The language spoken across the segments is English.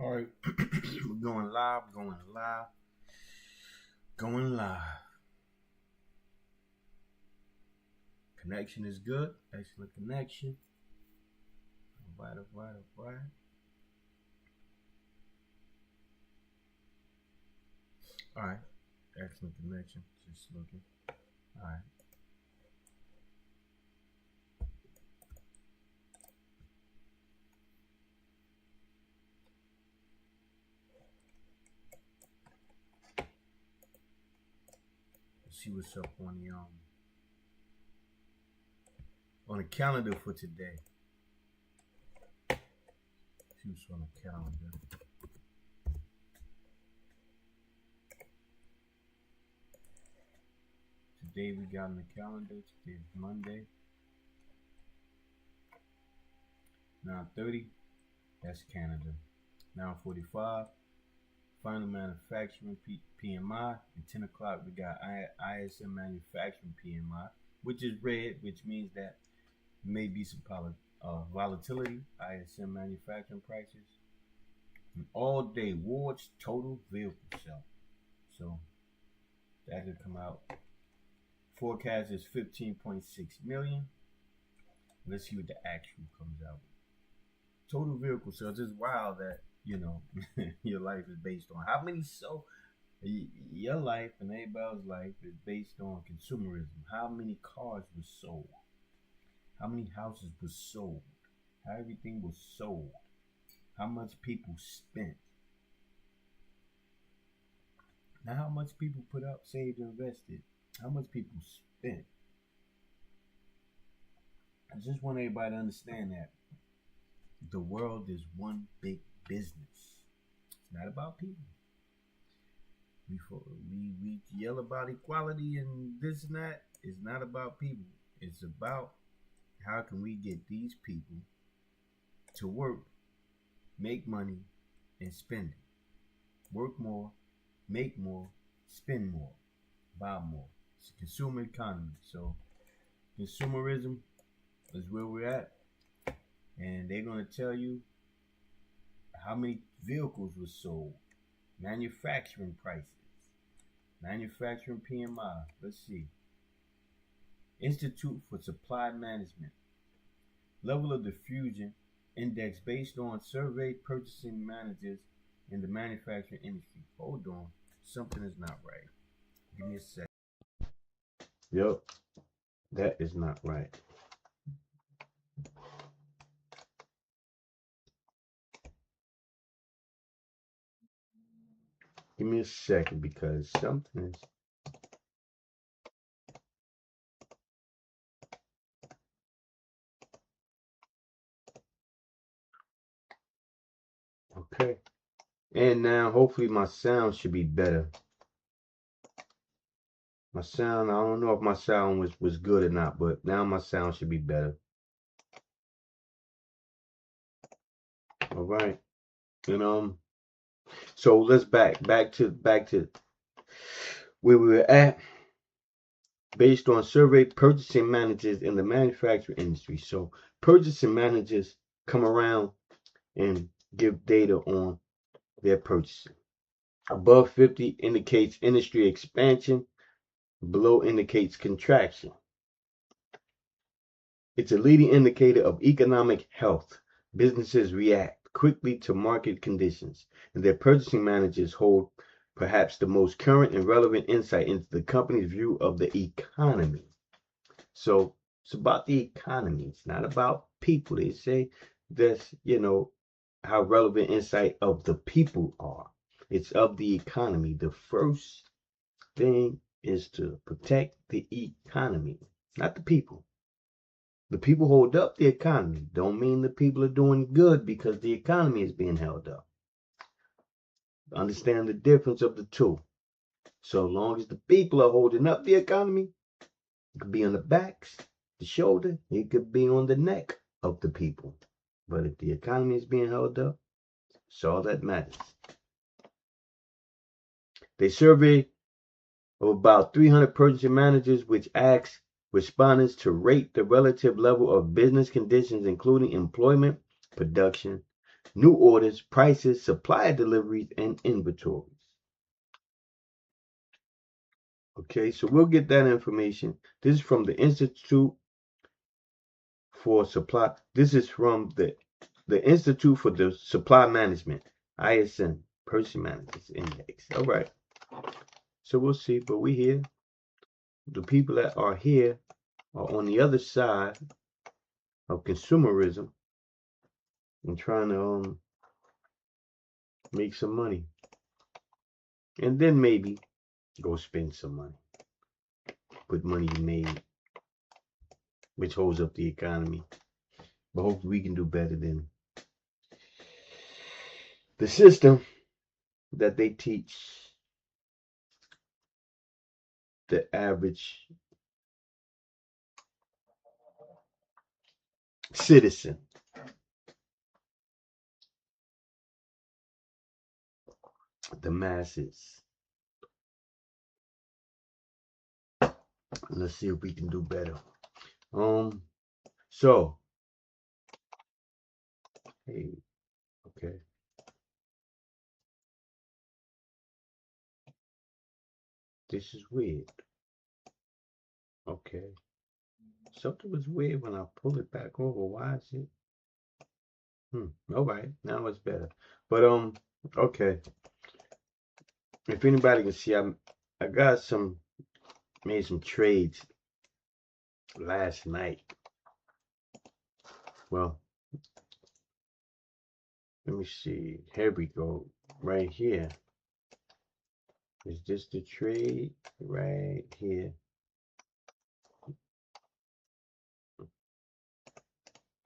All right, we're going live. Connection is good. Excellent connection. All right. All right, excellent connection. Just looking. All right. Let's see what's up on the calendar for today. See what's on the calendar. Today we got on the calendar. Today is Monday. 9:30. That's Canada. 9:45. Final manufacturing PMI. At 10 o'clock we got ISM manufacturing PMI, which is red, which means that may be some volatility. ISM manufacturing prices. And all day Ward's total vehicle sale. So that could come out. Forecast is 15.6 million. Let's see what the actual comes out. Total vehicle sales is wild that, your life is based on how many sold. Your life and everybody's life is based on consumerism. How many cars were sold? How many houses were sold? How everything was sold? How much people spent? Now how much people put up, saved, invested? How much people spent? I just want everybody to understand that the world is one big business. It's not about people. We yell about equality and this and that. It's not about people. It's about how can we get these people to work, make money, and spend it. Work more, make more, spend more, buy more. It's a consumer economy. So consumerism is where we're at. And they're going to tell you how many vehicles were sold, manufacturing prices, manufacturing PMI. Let's see. Institute for Supply Management. Level of diffusion index based on surveyed purchasing managers in the manufacturing industry. Hold on. Something is not right. Give me a second. Yep. That is not right. Give me a second because something is. Okay. And now hopefully my sound should be better. My sound, I don't know if my sound was good or not, but now my sound should be better. All right. And so let's back to where we were at. Based on surveyed purchasing managers in the manufacturing industry. So purchasing managers come around and give data on their purchasing. Above 50 indicates industry expansion. Below indicates contraction. It's a leading indicator of economic health. Businesses react quickly to market conditions, and their purchasing managers hold perhaps the most current and relevant insight into the company's view of the economy. So it's about the economy. It's not about people. They say that's, how relevant insight of the people are. It's of the economy. The first thing is to protect the economy, not the people. The people hold up the economy. Don't mean the people are doing good because the economy is being held up. Understand the difference of the two. So long as the people are holding up the economy, it could be on the backs, the shoulder, it could be on the neck of the people. But if the economy is being held up, it's all that matters. They surveyed of about 300 purchasing managers, which asked respondents to rate the relative level of business conditions, including employment, production, new orders, prices, supplier deliveries, and inventories. Okay, so we'll get that information. This is from the Institute for Supply. This is from the Institute for the Supply Management, ISM, Purchasing Managers Index. All right. So we'll see, but we here. The people that are here are on the other side of consumerism and trying to make some money, and then maybe go spend some money, put money you made, which holds up the economy. But hopefully we can do better than the system that they teach the average citizen. The masses. Let's see if we can do better. So, hey, okay. This is weird. Okay. Something was weird when I pulled it back over. Why is it? All right. Now it's better. But, okay. If anybody can see, I got made some trades last night. Well, let me see. Here we go. Right here. Is this the trade? Right here.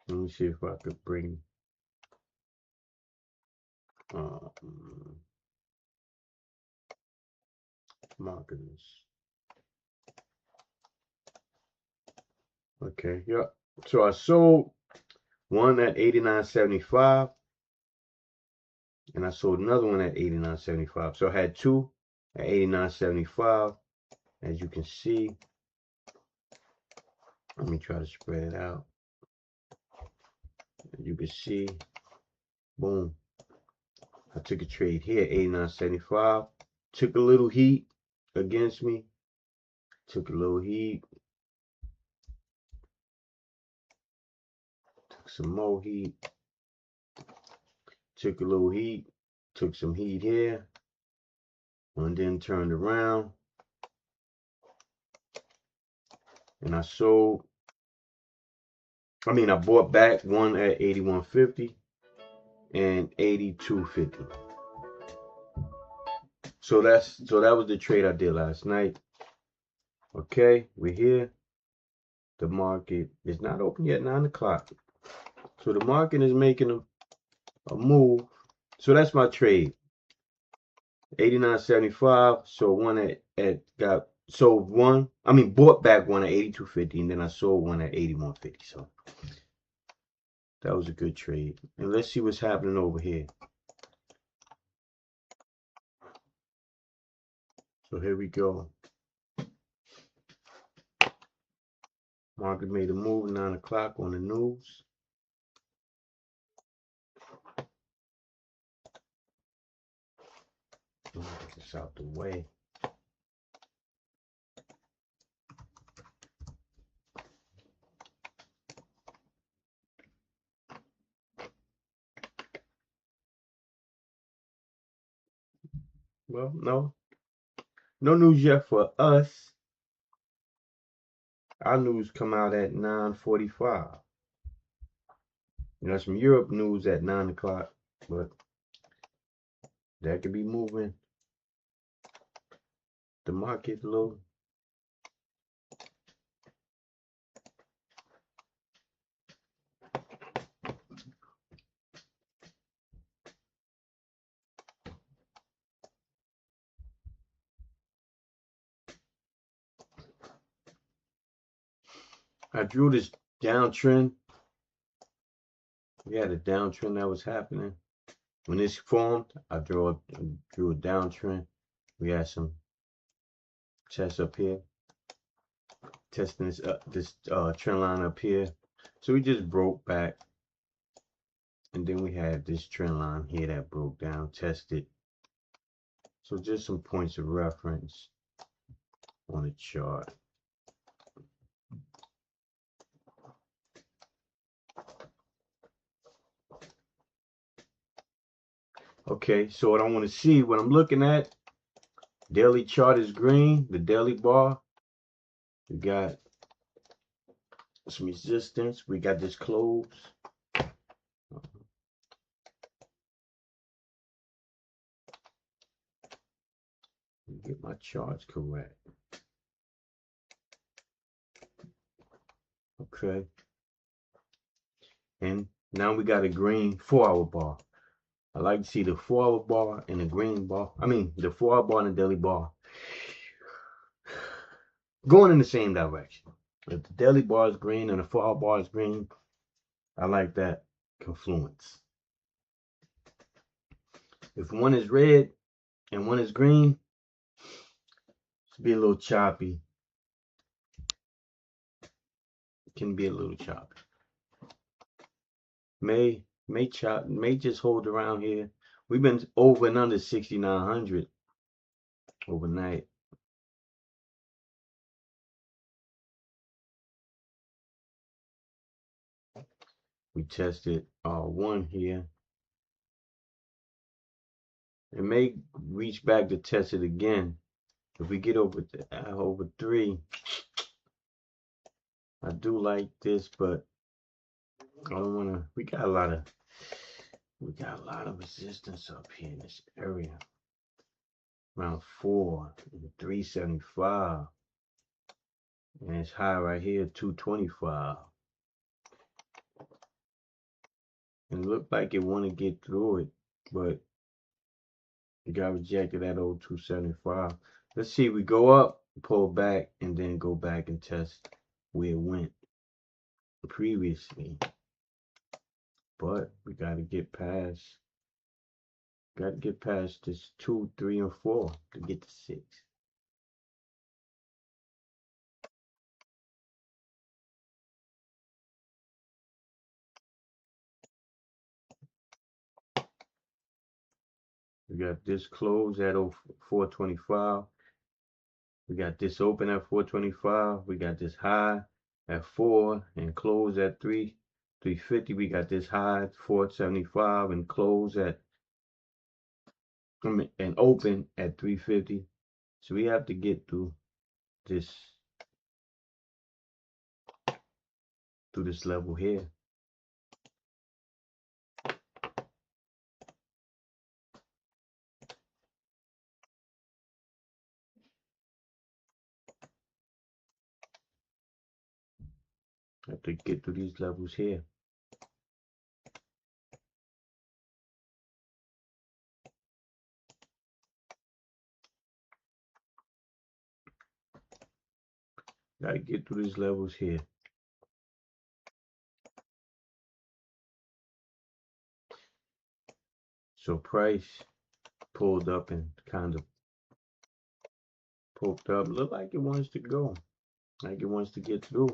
Let me see if I could bring marketers. Okay, yeah. So I sold one at 89.75, and I sold another one at 89.75. So I had two at 89.75. As you can see, let me try to spread it out. As you can see, boom. I took a trade here, 89.75. Took a little heat against me. Took a little heat. Took some more heat. Took a little heat. Took some heat here. And then turned around. And I sold. I bought back one at 81.50 and 82.50. So that was the trade I did last night. Okay, we're here. The market is not open yet, 9 o'clock. So the market is making a move. So that's my trade. 89.75. So one bought back one at 82.50, and then I sold one at 81.50. So that was a good trade. And let's see what's happening over here. So here we go. Market made a move, 9 o'clock on the news. Get this out the way. Well, no news yet for us. Our news come out at 9:45. Some Europe news at 9 o'clock, but that could be moving the market a little. I drew this downtrend. We had a downtrend that was happening. When this formed, I drew a downtrend. We had some tests up here, testing this trend line up here. So we just broke back And then we had this trend line here that broke down, tested. So just some points of reference on the chart. Okay, so what I want to see, what I'm looking at, daily chart is green, the daily bar. We got some resistance. We got this close. Get my charts correct. Okay. And now we got a green 4-hour bar. I like to see the 4-hour bar and the green bar. I mean, the 4-hour bar and the daily bar going in the same direction. If the daily bar is green and the 4-hour bar is green, I like that confluence. If one is red and one is green, it's be a little choppy. It can be a little choppy. May just hold around here. We've been over and under 6,900 overnight. We tested one here. It may reach back to test it again. If we get over 3, I do like this, but I don't want to. We got a lot of resistance up here in this area. Around 4 and 375, and it's high right here, 225. And it looked like it want to get through it, but it got rejected at 275. Let's see, we go up, pull back, and then go back and test where it went previously. But we got to get past this 2, 3, and 4 to get to 6. We got this close at 425. We got this open at 425. We got this high at 4 and close at 350. We got this high at 475 and close at and open at 350. So we have to get through this level here. Have to get through these levels here. Gotta get through these levels here. So price pulled up and kind of poked up. Look like it wants to go. Like it wants to get through.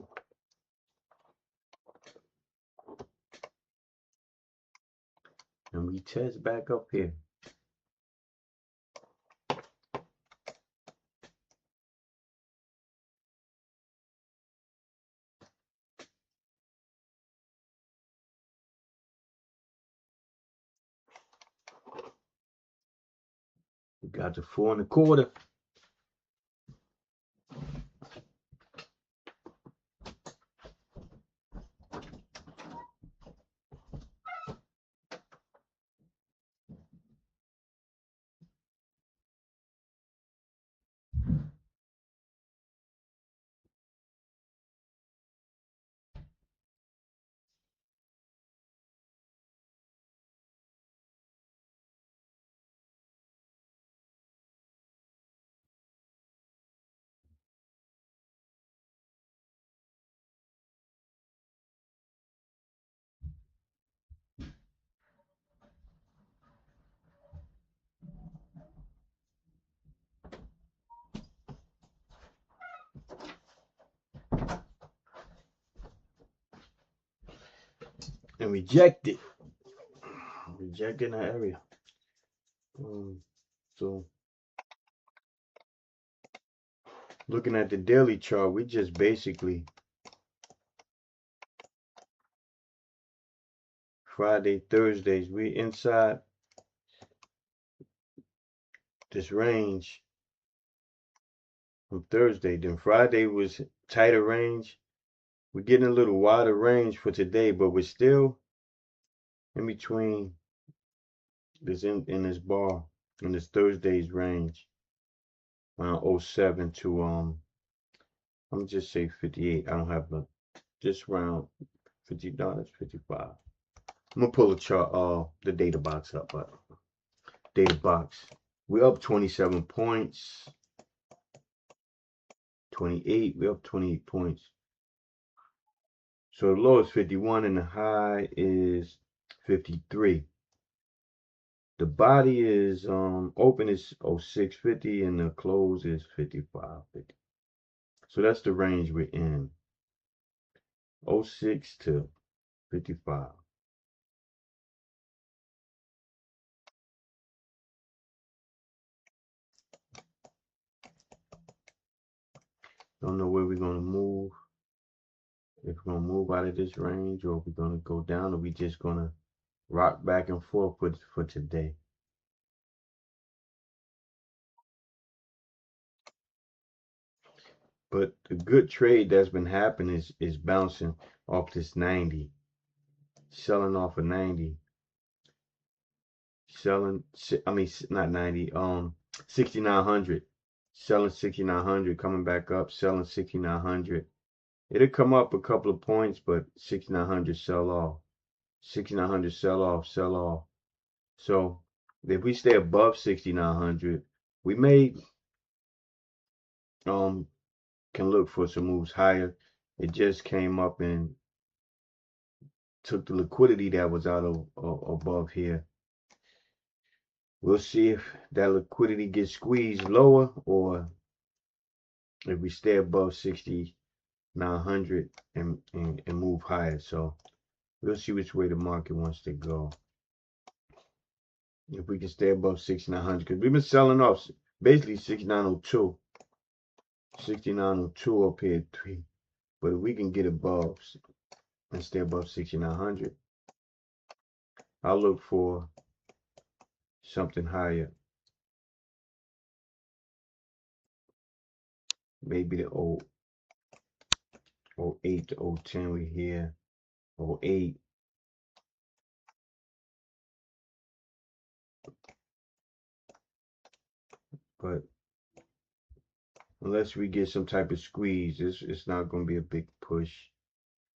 And we test back up here. We got to 4 1/4. And reject it. Reject in that area. So looking at the daily chart, we just basically Friday, Thursdays, we inside this range from Thursday. Then Friday was tighter range. We're getting a little wider range for today, but we're still in between this in this bar in this Thursday's range around 07 to I'm gonna just say 58. I don't have just around $50, 55. I'm gonna pull the chart, the data box up, but data box. We're up 27 points. 28. We're up 28 points. So the low is 51 and the high is 53. The body is open is 0650 and the close is 5550. So that's the range we're in. 06 to 55. Don't know where we're gonna move. If we're gonna move out of this range, or if we're gonna go down, or we just gonna rock back and forth for today. But the good trade that's been happening is bouncing off this 90, selling off a 90, selling. I mean, not 90. 6,900, selling 6,900, coming back up, selling 6,900. It'll come up a couple of points, but 6,900 sell off. 6,900 sell off, sell off. So if we stay above 6,900, we may can look for some moves higher. It just came up and took the liquidity that was out of above here. We'll see if that liquidity gets squeezed lower, or if we stay above 6,900 and move higher. So we'll see which way the market wants to go. If we can stay above 6,900, because we've been selling off basically 6,902. 6,902 up here at 3. But if we can get above and stay above 6,900, I'll look for something higher. Maybe the 08 to 010 we here. 08. But unless we get some type of squeeze, it's not going to be a big push.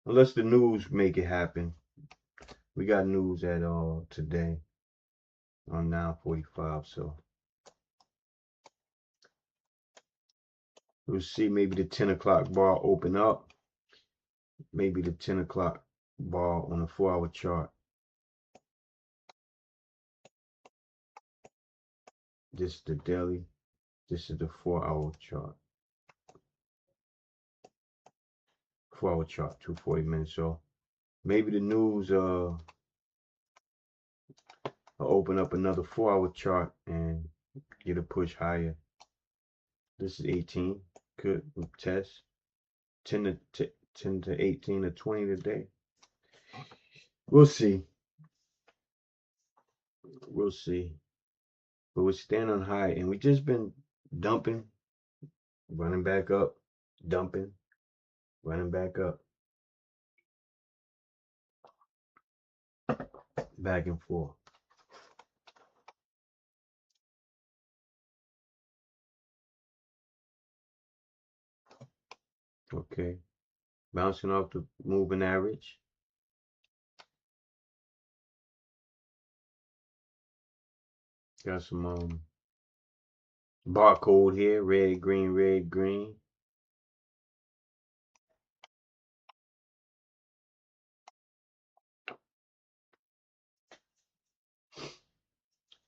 Unless the news make it happen. We got news at today on 9:45, so we'll see. Maybe the 10 o'clock bar open up. Maybe the 10 o'clock bar on a 4-hour chart. This is the daily. This is the 4-hour chart. 4-hour chart, 240 minutes. So maybe the news will open up another 4-hour chart and get a push higher. This is 18. Could test 10 to 18 or 20 today. We'll see. We'll see. But we're staying on high, and we just been dumping, running back up, dumping, running back up, back and forth. Okay, bouncing off the moving average. Got some barcode here, red, green, red, green.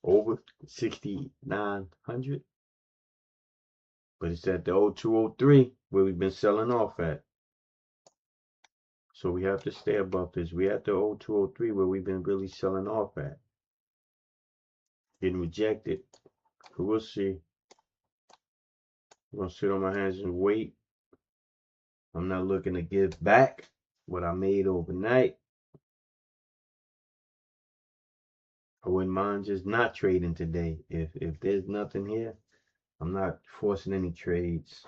Over 6,900. But it's at the 0203 where we've been selling off at. So we have to stay above this. We at the 0203 where we've been really selling off at. getting rejected. But we'll see. I'm gonna sit on my hands and wait. I'm not looking to give back what I made overnight. I wouldn't mind just not trading today. If there's nothing here, I'm not forcing any trades.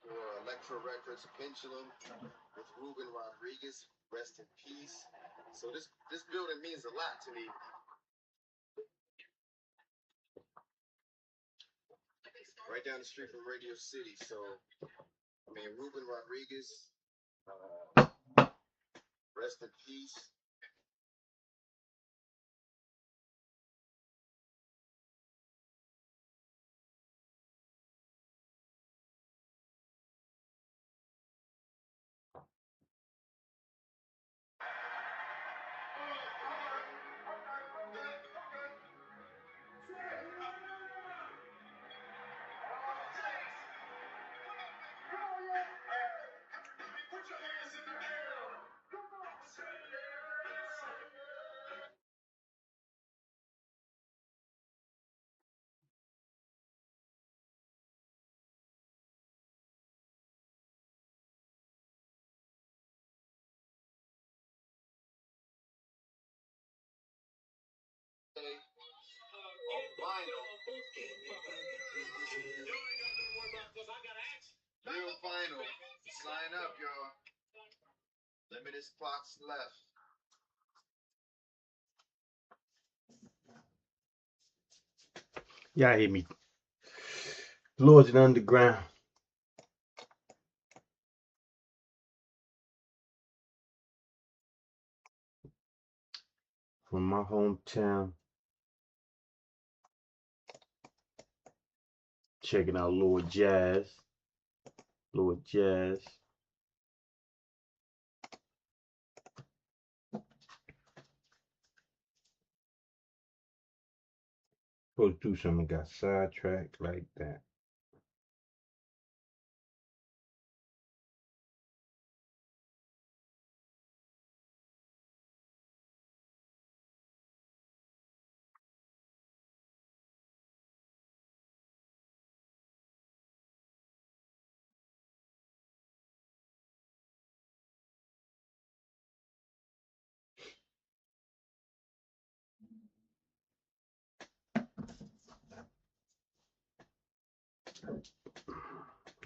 For Electro Records Pendulum with Ruben Rodriguez, rest in peace. So this building means a lot to me. Right down the street from Radio City. So I mean, Ruben Rodriguez, rest in peace. Real final. Sign up, y'all. Limited spots left. Y'all hear me? Lords and Underground. From my hometown. Checking out Lord Jazz. Lord Jazz. Supposed to do something, got sidetracked like that.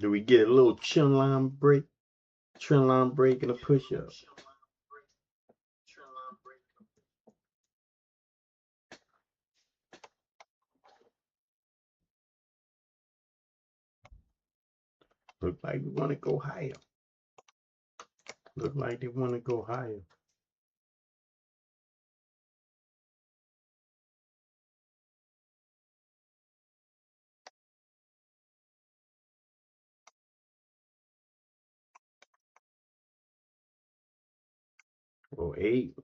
Do we get a little trend line break and a push up? Look like we want to go higher. Look like they want to go higher. Oh 08.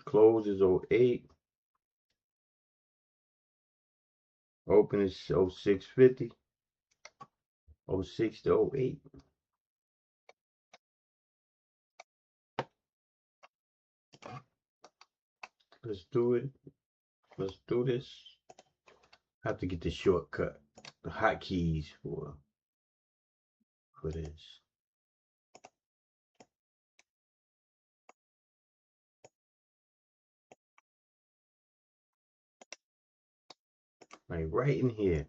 Close is 08. Open is 0650. 06 to 08. Let's do it. Let's do this. I have to get the shortcut, the hotkeys for this. Like right in here.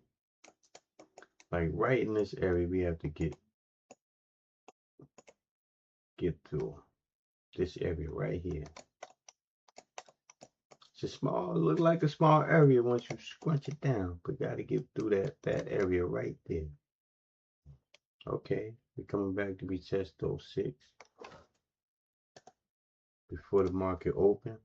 Like right in this area, we have to get to this area right here. It's a small, look like a small area once you scrunch it down, but gotta get through that area right there. Okay, we're coming back to retest those 06 before the market open.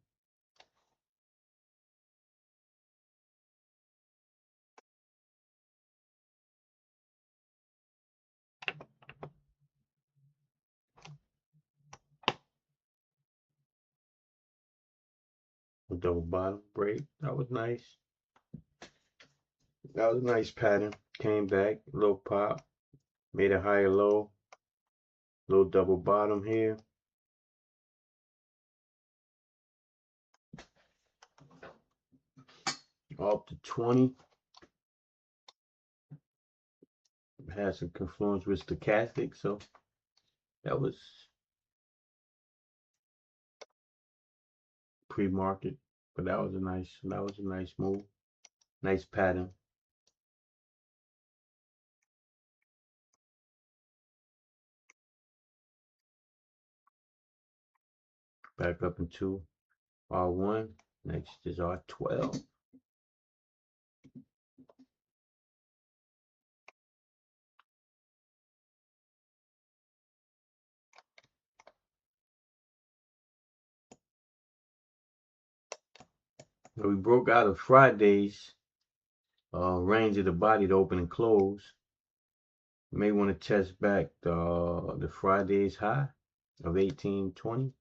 A double bottom break. That was nice. That was a nice pattern. Came back, little pop, made a higher low, little double bottom here. Up to 20. Had some confluence with stochastic, so that was pre-market, but that was a nice move, nice pattern. Back up into R1. Next is R12. We broke out of Friday's range of the body to open and close. You may want to test back the Friday's high of 1820.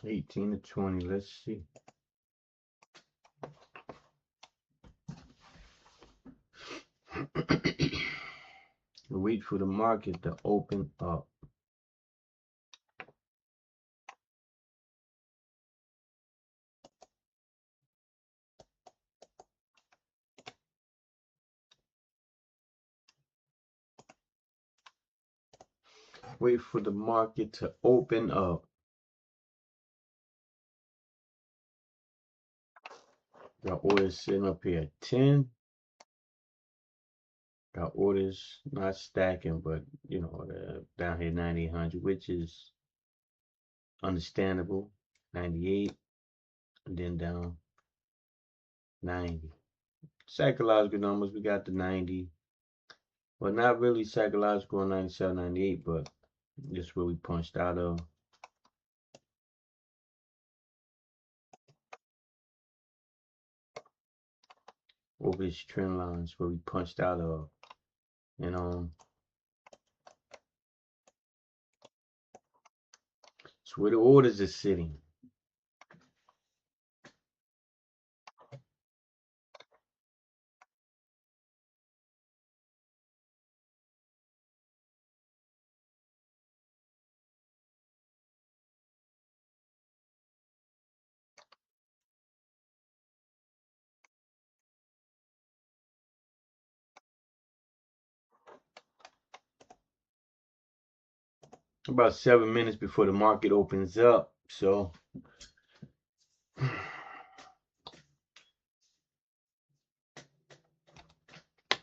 $18 to 20. Let's see. Wait for the market to open up. Wait for the market to open up. Got orders sitting up here at 10. Got orders not stacking, but you know, down here 9800, which is understandable. 98, and then down 90. Psychological numbers, we got the 90. Well, not really psychological on 97, 98, but this is where we punched out of. Over this trend lines where we punched out of. And it's where the orders are sitting. About 7 minutes before the market opens up. So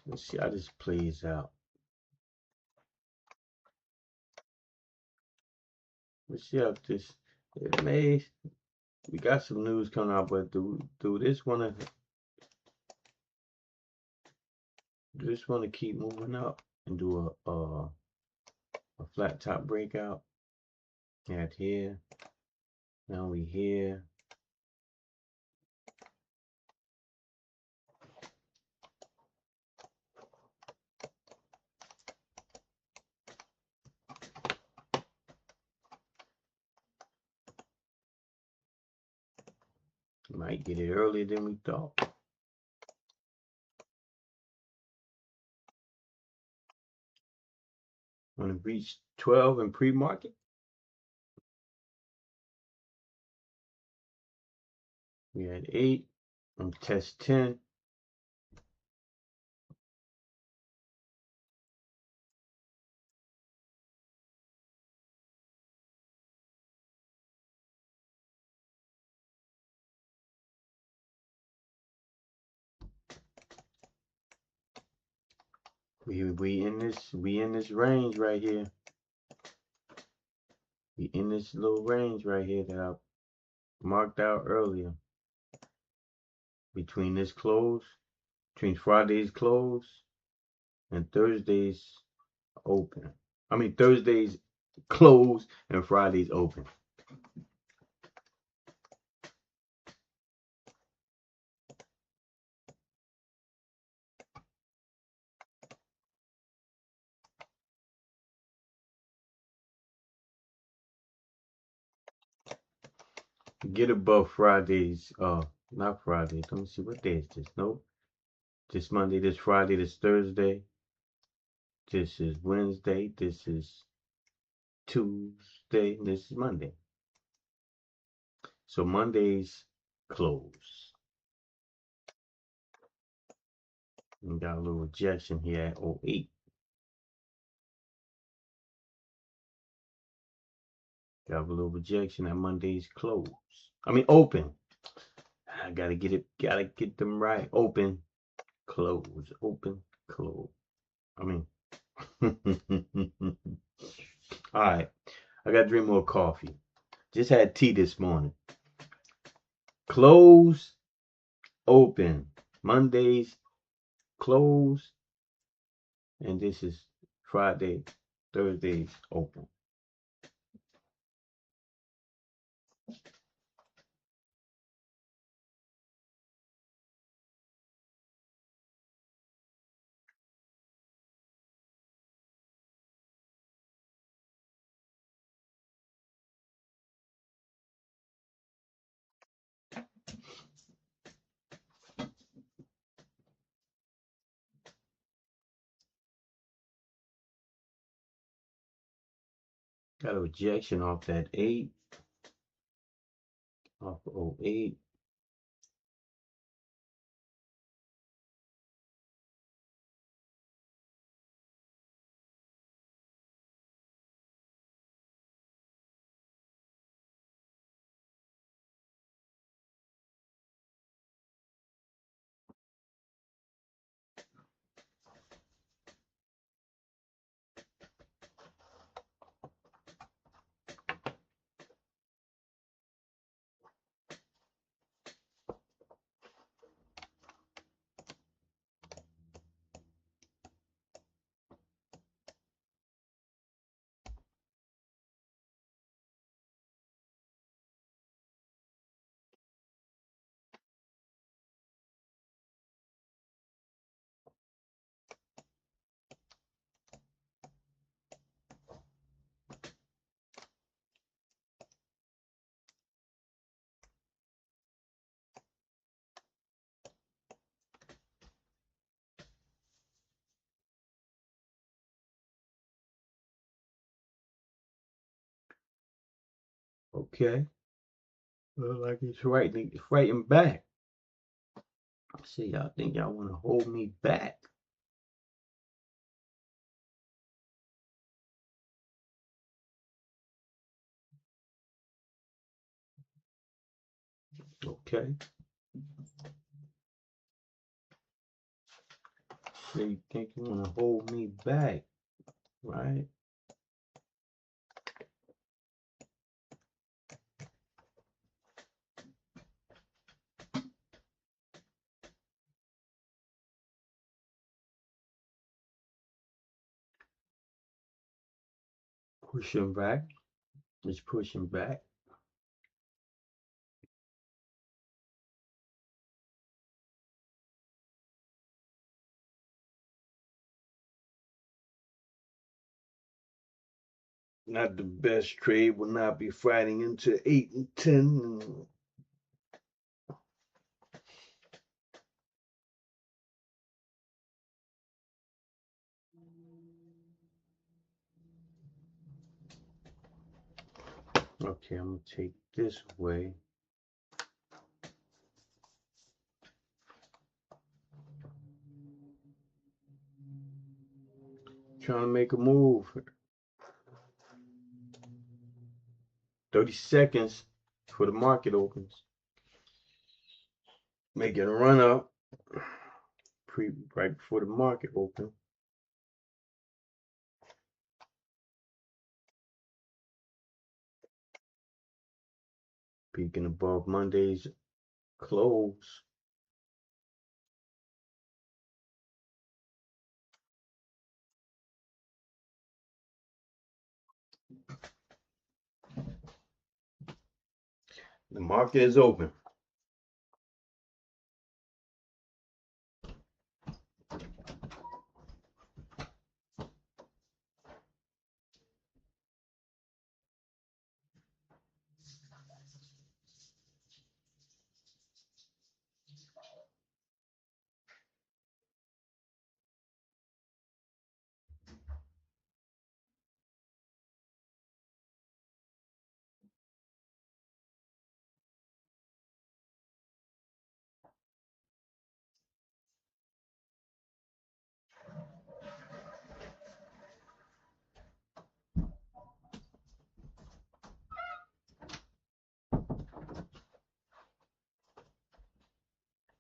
let's see how this plays out. Let's see how this, it may, we got some news coming out, but do this want to keep moving up and do a flat top breakout? At here, now we here. Might get it earlier than we thought. Want to reach 12 in pre-market? We had 8. I'm test 10. We in this range right here. We in this little range right here that I marked out earlier. Between this close, between Friday's close and Thursday's open. I mean Thursday's close and Friday's open. Get above Friday's, not Friday. Let me see, what day is this? Nope. This Monday, this Friday, this Thursday. This is Wednesday. This is Tuesday. This is Monday. So Monday's close. We got a little rejection here at 08. Got a little rejection at Monday's close. I mean open. I gotta get them right. Open, close, open, close. I mean, all right. I gotta drink more coffee. Just had tea this morning. Close, open. Mondays, close. And this is Friday, Thursdays, open. Got a rejection off that 8, off of 08. Okay. Look like it's fighting back. See, y'all think y'all want to hold me back? Okay. So you think you want to hold me back, right? Pushing back. It's pushing back. Not the best trade. Will not be fighting into 8 and 10. Okay, I'm gonna take this way. Trying to make a move. 30 seconds before the market opens. Making a run up right before the market opens. Peaking above Monday's close. The market is open.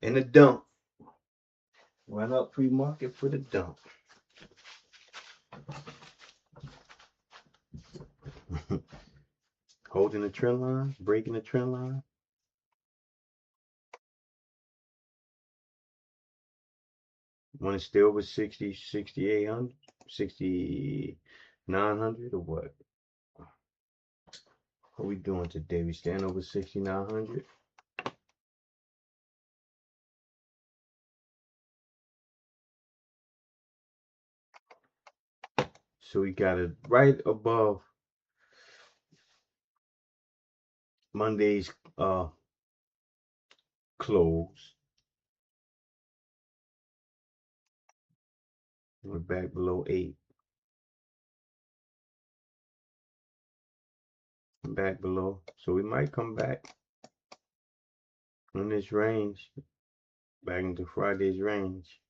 In the dump. Run up pre-market for the dump. Holding the trend line, breaking the trend line. Want to stay over 60, 6,800, 6,900 or what? What we doing today? We stand over 6,900. So we got it right above Monday's close. We're back below 8. Back below. So we might come back in this range. Back into Friday's range.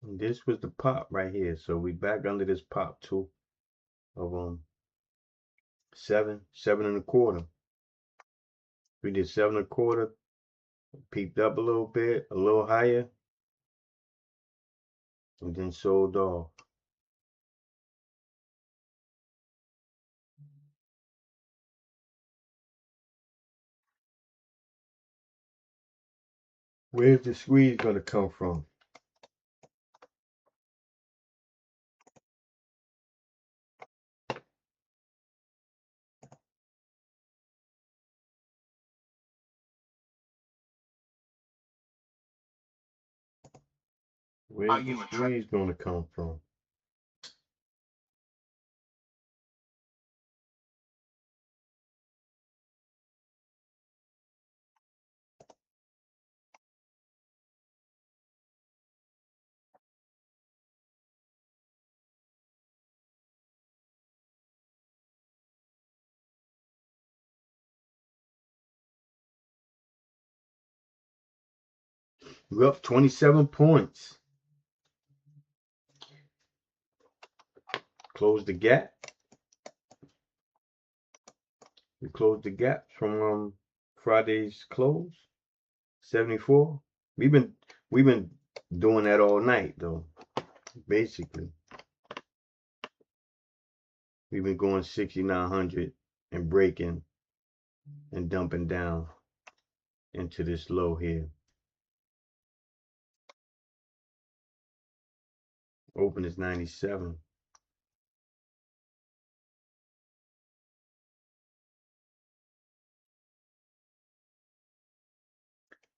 And this was the pop right here. So we back under this pop too of 7.25. We did 7.25, peaked up a little bit, a little higher, and then sold off. Where's the squeeze gonna come from? Where's the squeeze going to come from? We're up 27 points. Close the gap. We closed the gap from Friday's close. 74. We've been doing that all night though. Basically, we've been going 6,900 and breaking and dumping down into this low here. Open is 97.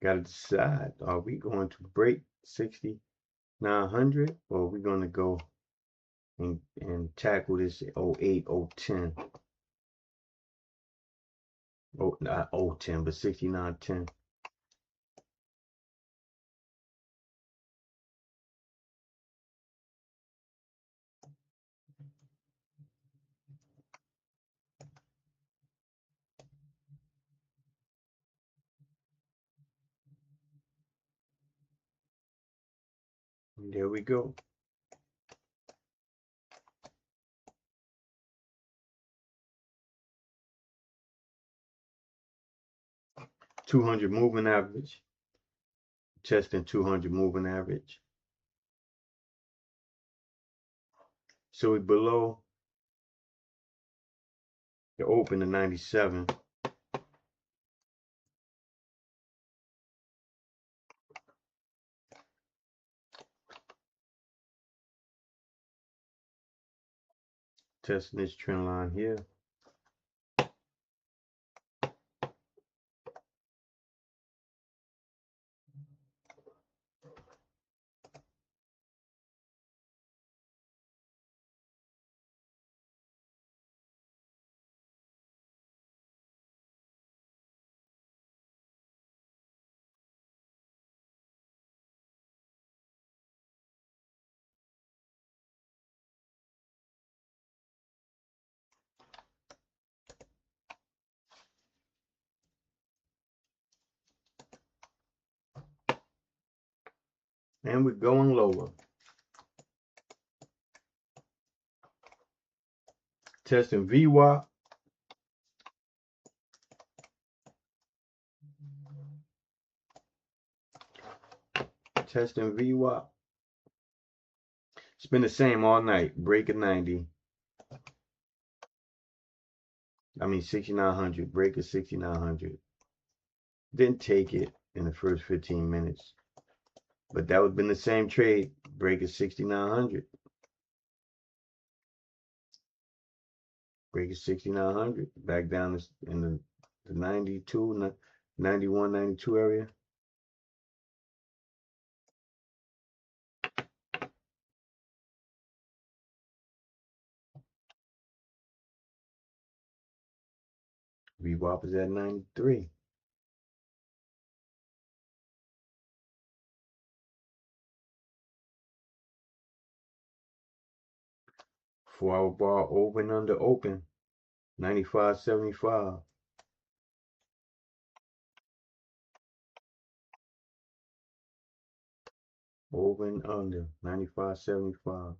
Got to decide, are we going to break 6,900 or are we going to go and tackle this 08, 010? Oh, not 010, but 69.10. There we go. $200 moving average. Testing 200 moving average. So we below the open of 97. Testing this trend line here. And we're going lower. Testing VWAP. Testing VWAP. It's been the same all night. Break at 90. I mean 6,900. Break at 6,900. Didn't take it in the first 15 minutes. But that would have been the same trade. Break at 6,900. Break at 6,900. Back down in the 92, 91, 92 area. VWAP is at 93. Four-hour bar open under open. 95.75. Open under 95.75.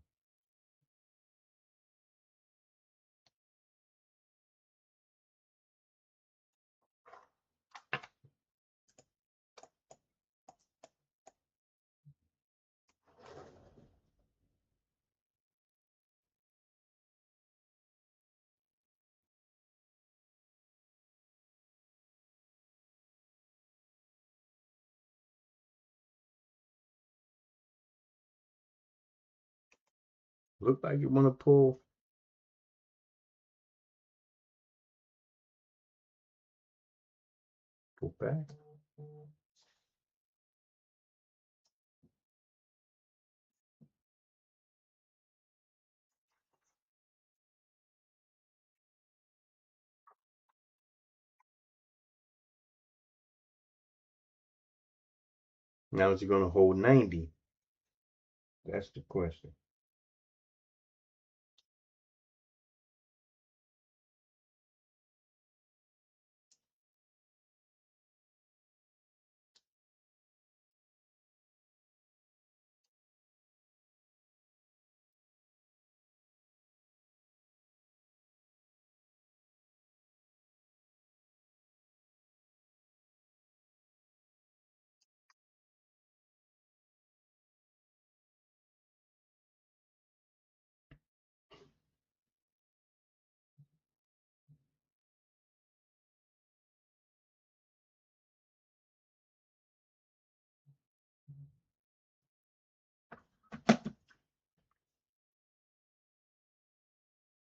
Look like you want to pull back. Now is it going to hold 90? That's the question.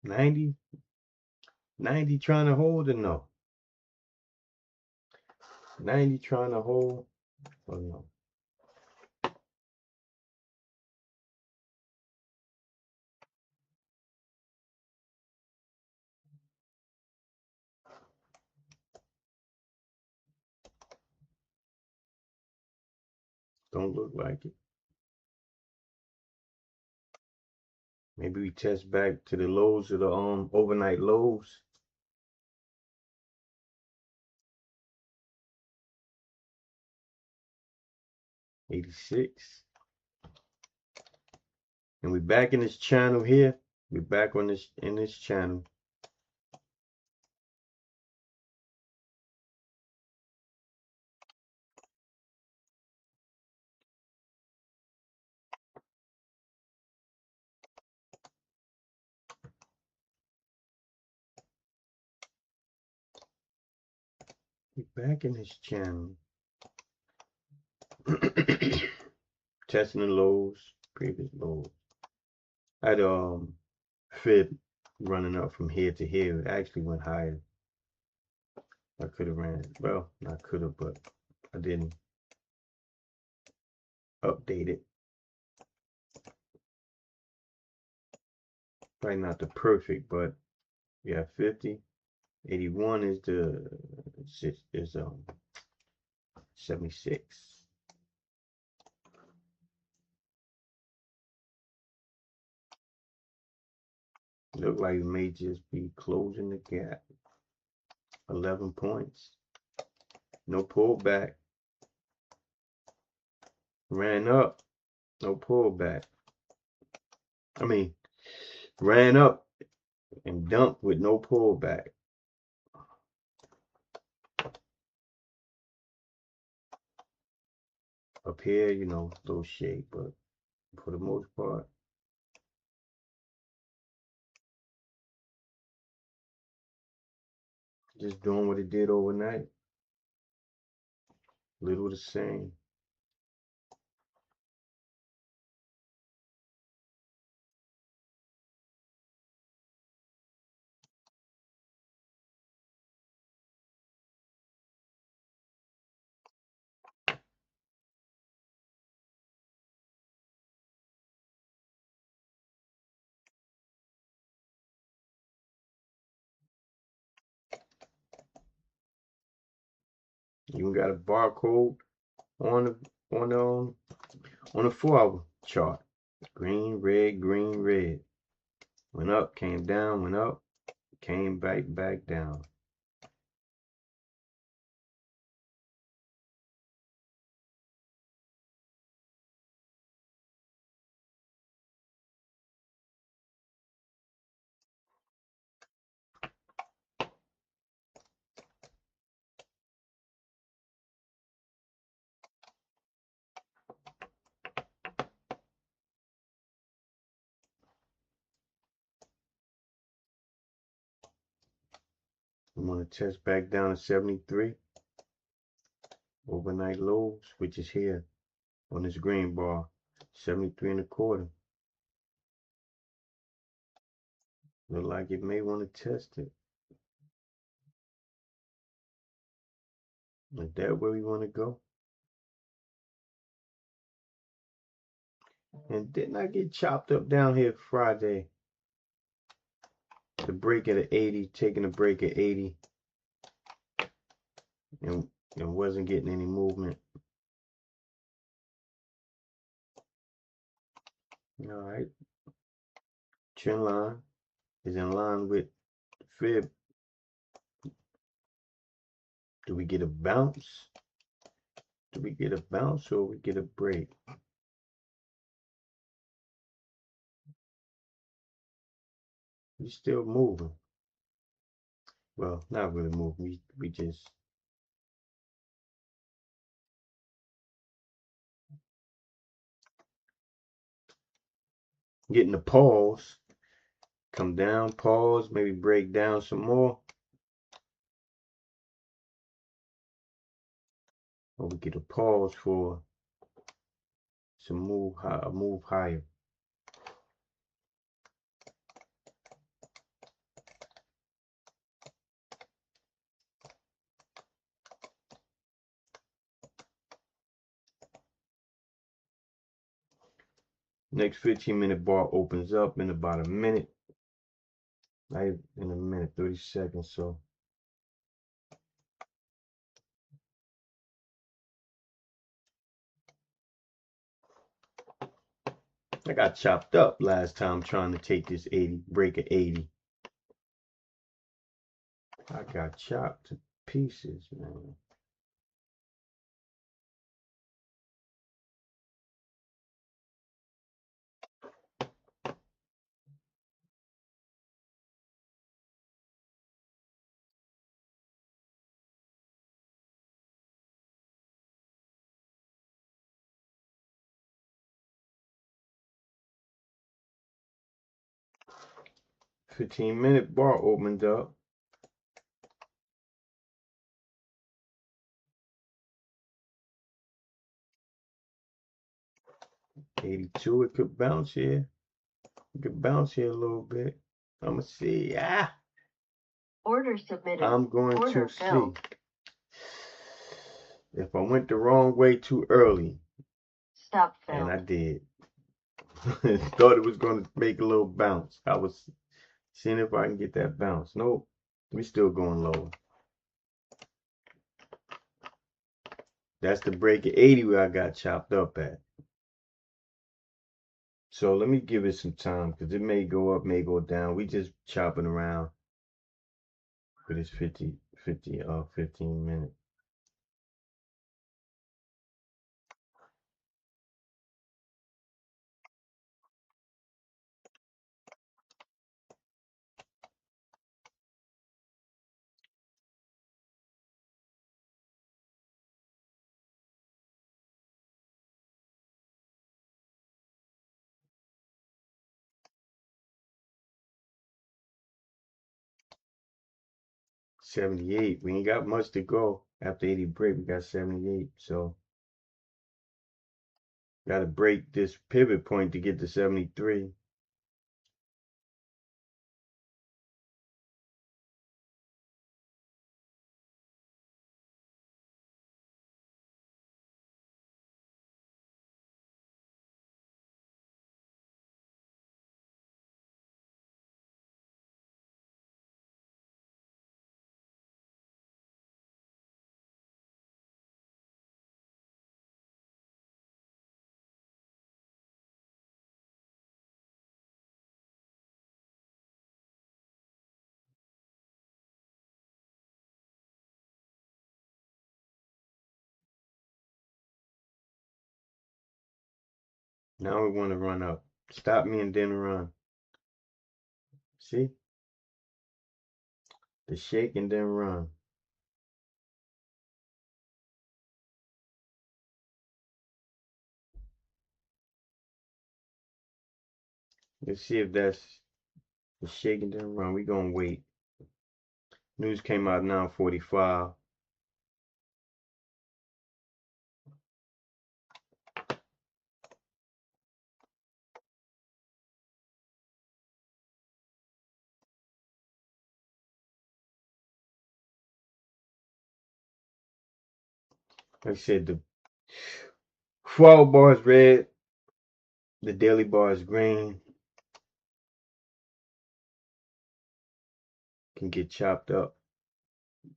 $90 trying to hold or no? 90 trying to hold or no? Don't look like it. Maybe we test back to the lows of the overnight lows. $86. And we back in this channel here. We're back on this in this channel. We're back in this channel. Testing the lows, previous lows. I had fib running up from here to here. It actually went higher. I could have ran it. Well, not could have, but I didn't update it. Probably not the perfect, but yeah, 50. 81 is the 76. Look like it may just be closing the gap. 11 points. No pullback. Ran up. No pullback. I mean, ran up and dumped with no pullback. Up here, you know, little shake, but for the most part, just doing what it did overnight. Little the same. You got a barcode on the 4-hour chart. Green, red, green, red. Went up, came down, went up, came back down. I'm gonna test back down to 73. Overnight lows, which is here on this green bar, 73.25. Look like it may want to test it. Is that where we want to go? And didn't I get chopped up down here Friday? The break at 80, taking a break at 80, and wasn't getting any movement. All right. Trend line is in line with fib. Do we get a bounce? Do we get a bounce or we get a break? We still moving. Well, not really moving. We just getting a pause. Come down, pause, maybe break down some more. Or we get a pause for some move high, a move higher. Next 15-minute bar opens up in about a minute. Right in a minute, 30 seconds. So I got chopped up last time trying to take this 80, break at 80. I got chopped to pieces, man. $15-minute bar opened up. $82. It could bounce here. It could bounce here a little bit. I'm gonna see. Order submitted. I'm going Order to filled. see if I went the wrong way too early. Stop filled. And I did. Thought it was going to make a little bounce. I was seeing if I can get that bounce. Nope. We still going lower. That's the break at 80 where I got chopped up at. So let me give it some time because it may go up, may go down. We just chopping around for this 15 minute. $78. We ain't got much to go. After 80 break, we got 78. So got to break this pivot point to get to 73. Now we want to run up. Stop me and then run. See? The shake and then run. Let's see if that's the shake and then run. We gonna wait. News came out 9:45. Like I said, the 12 bar is red. The daily bar is green. Can get chopped up.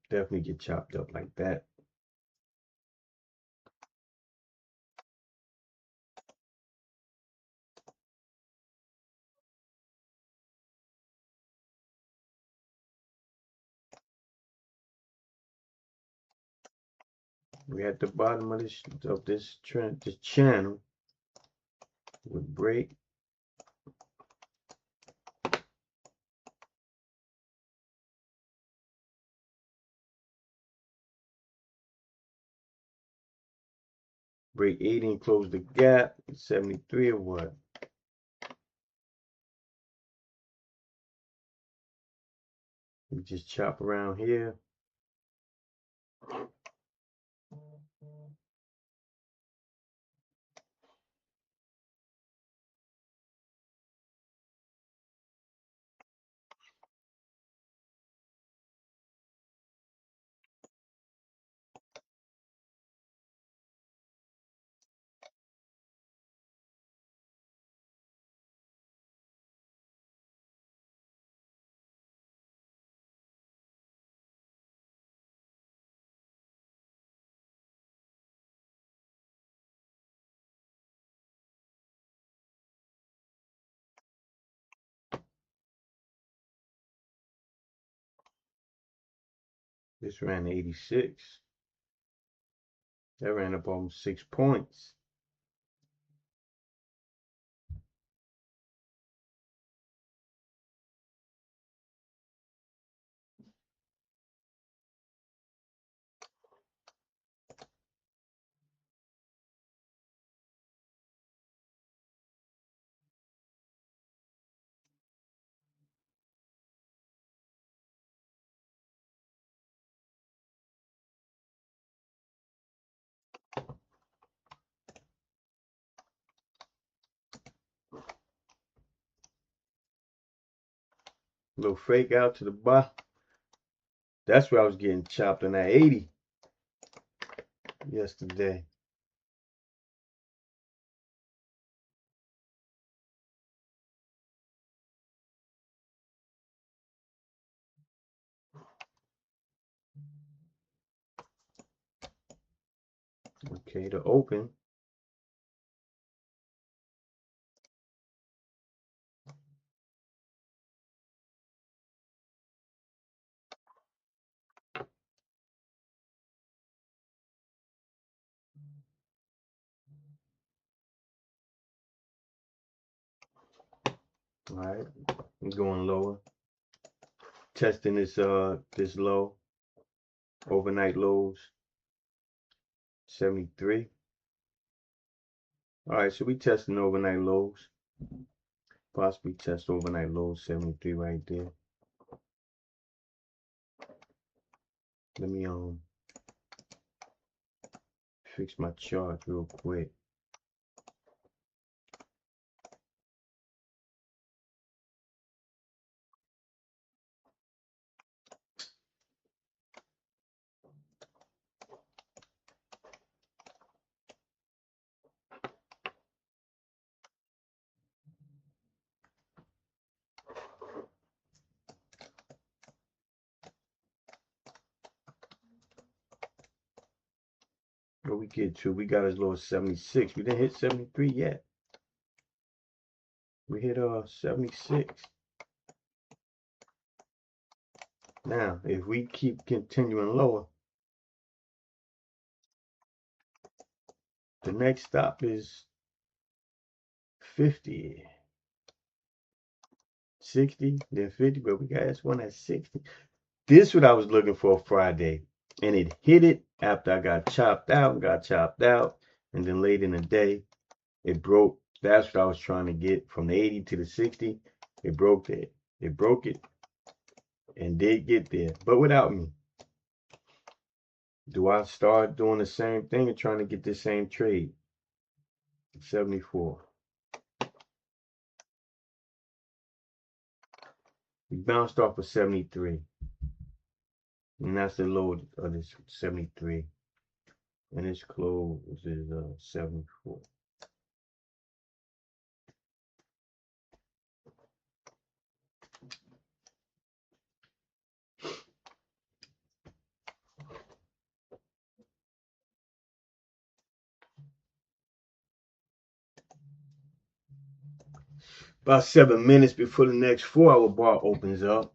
Definitely get chopped up like that. We're at the bottom of this trend, this channel. Would break. Break 80 and close the gap. 73 or what? We just chop around here. This ran 86. That ran up almost 6 points. Little fake out to the bottom. That's where I was getting chopped on that 80 yesterday. Okay, to open. All right, I'm going lower. Testing this this low, overnight lows, 73. All right, so we testing overnight lows. Possibly test overnight lows, 73 right there. Let me fix my chart real quick. What we get to? We got as low as 76. We didn't hit 73 yet. We hit 76. Now, if we keep continuing lower, the next stop is 50, 60, then 50, but we got this one at 60. This is what I was looking for Friday, and it hit it after I got chopped out, and then late in the day, it broke. That's what I was trying to get from the 80 to the 60. It broke it. It broke it, and did get there, but without me. Do I start doing the same thing and trying to get the same trade? 74. We bounced off of 73. And that's the low of this 73. And its close is 74. About 7 minutes before the next 4-hour bar opens up.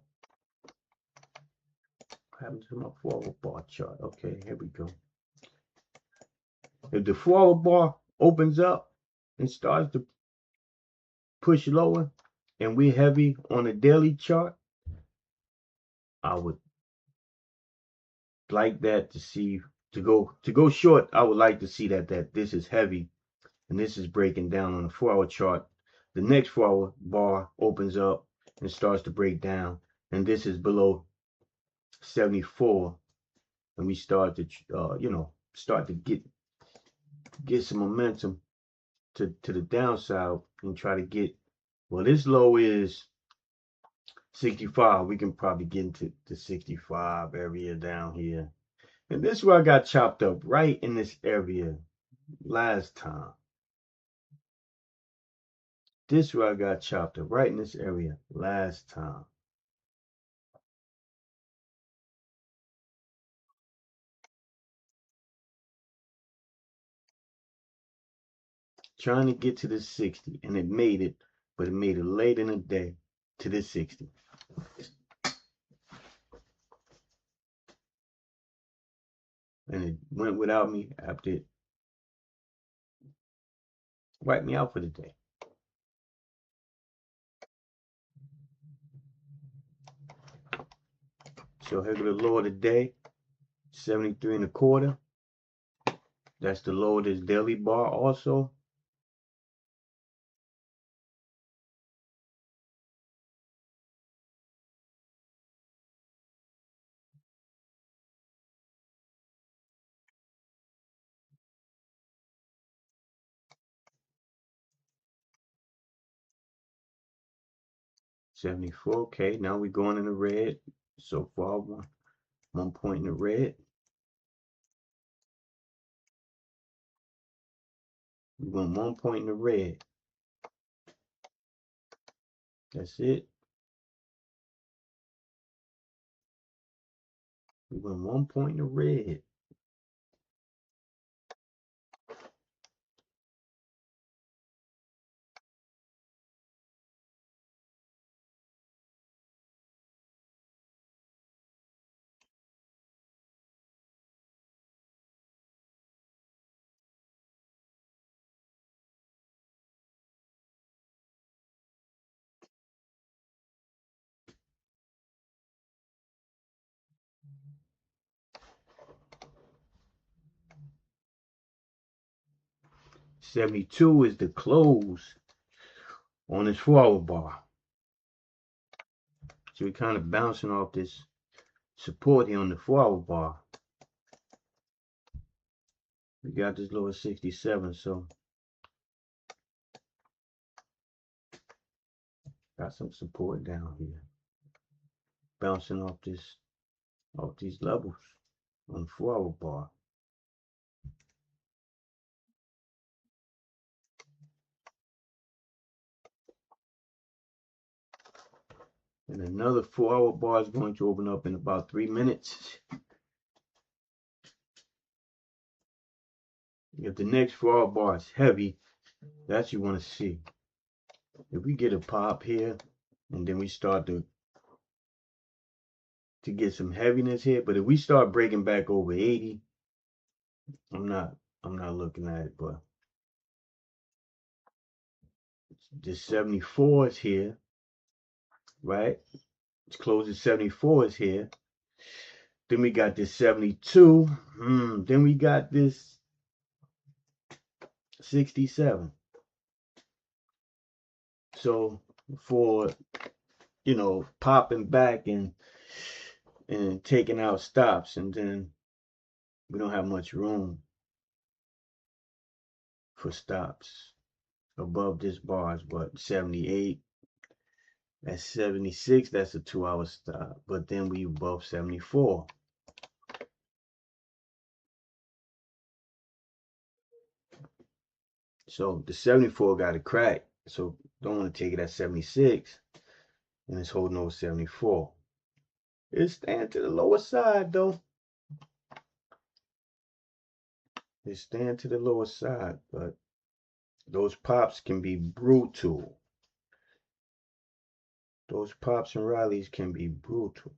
What happened to my 4-hour bar chart? Okay, here we go. If the 4-hour bar opens up and starts to push lower and we're heavy on a daily chart, I would like that to see to go short. I would like to see that this is heavy and this is breaking down on the 4-hour chart. The next 4-hour bar opens up and starts to break down, and this is below 74, and we start to start to get some momentum to the downside and try to get, well, this low is 65. We can probably get into the 65 area down here. And this is where I got chopped up, right in this area last time. This is where I got chopped up, right in this area last time. Trying to get to the 60, and it made it, but it made it late in the day to the 60. And it went without me after it wiped me out for the day. So here go the low of the day, 73.25. That's the low of this daily bar also. $74. Okay, now we're going in the red. So far, one point in the red. We went 1 point in the red. That's it. We went 1 point in the red. $72 is the close on this 4-hour bar. So we're kind of bouncing off this support here on the 4-hour bar. We got this low at 67, so got some support down here. Bouncing off these levels on the 4-hour bar. And another 4-hour bar is going to open up in about 3 minutes. If the next 4-hour bar is heavy, that's what you want to see. If we get a pop here, and then we start to get some heaviness here, but if we start breaking back over 80, I'm not looking at it, but this 74 is here, right? It's close at 74 is here. Then we got this 72. Then we got this 67. So for, popping back and taking out stops, and then we don't have much room for stops above this bars, but 78. At 76, that's a 2-hour stop. But then we above 74. So the 74 got a crack. So don't want to take it at 76. And it's holding over 74. It's staying to the lower side though. It's staying to the lower side, but those pops can be brutal. Those pops and rallies can be brutal.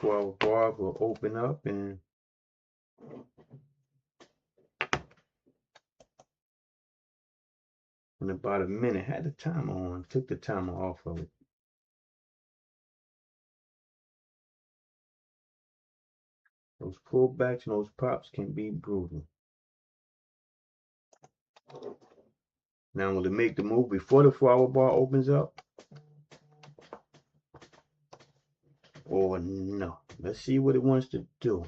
4-hour bar will open up, and in about a minute, had the timer on, took the timer off of it. Those pullbacks and those pops can be brutal. Now, will it make the move before the 4-hour bar opens up? Or no? Let's see what it wants to do.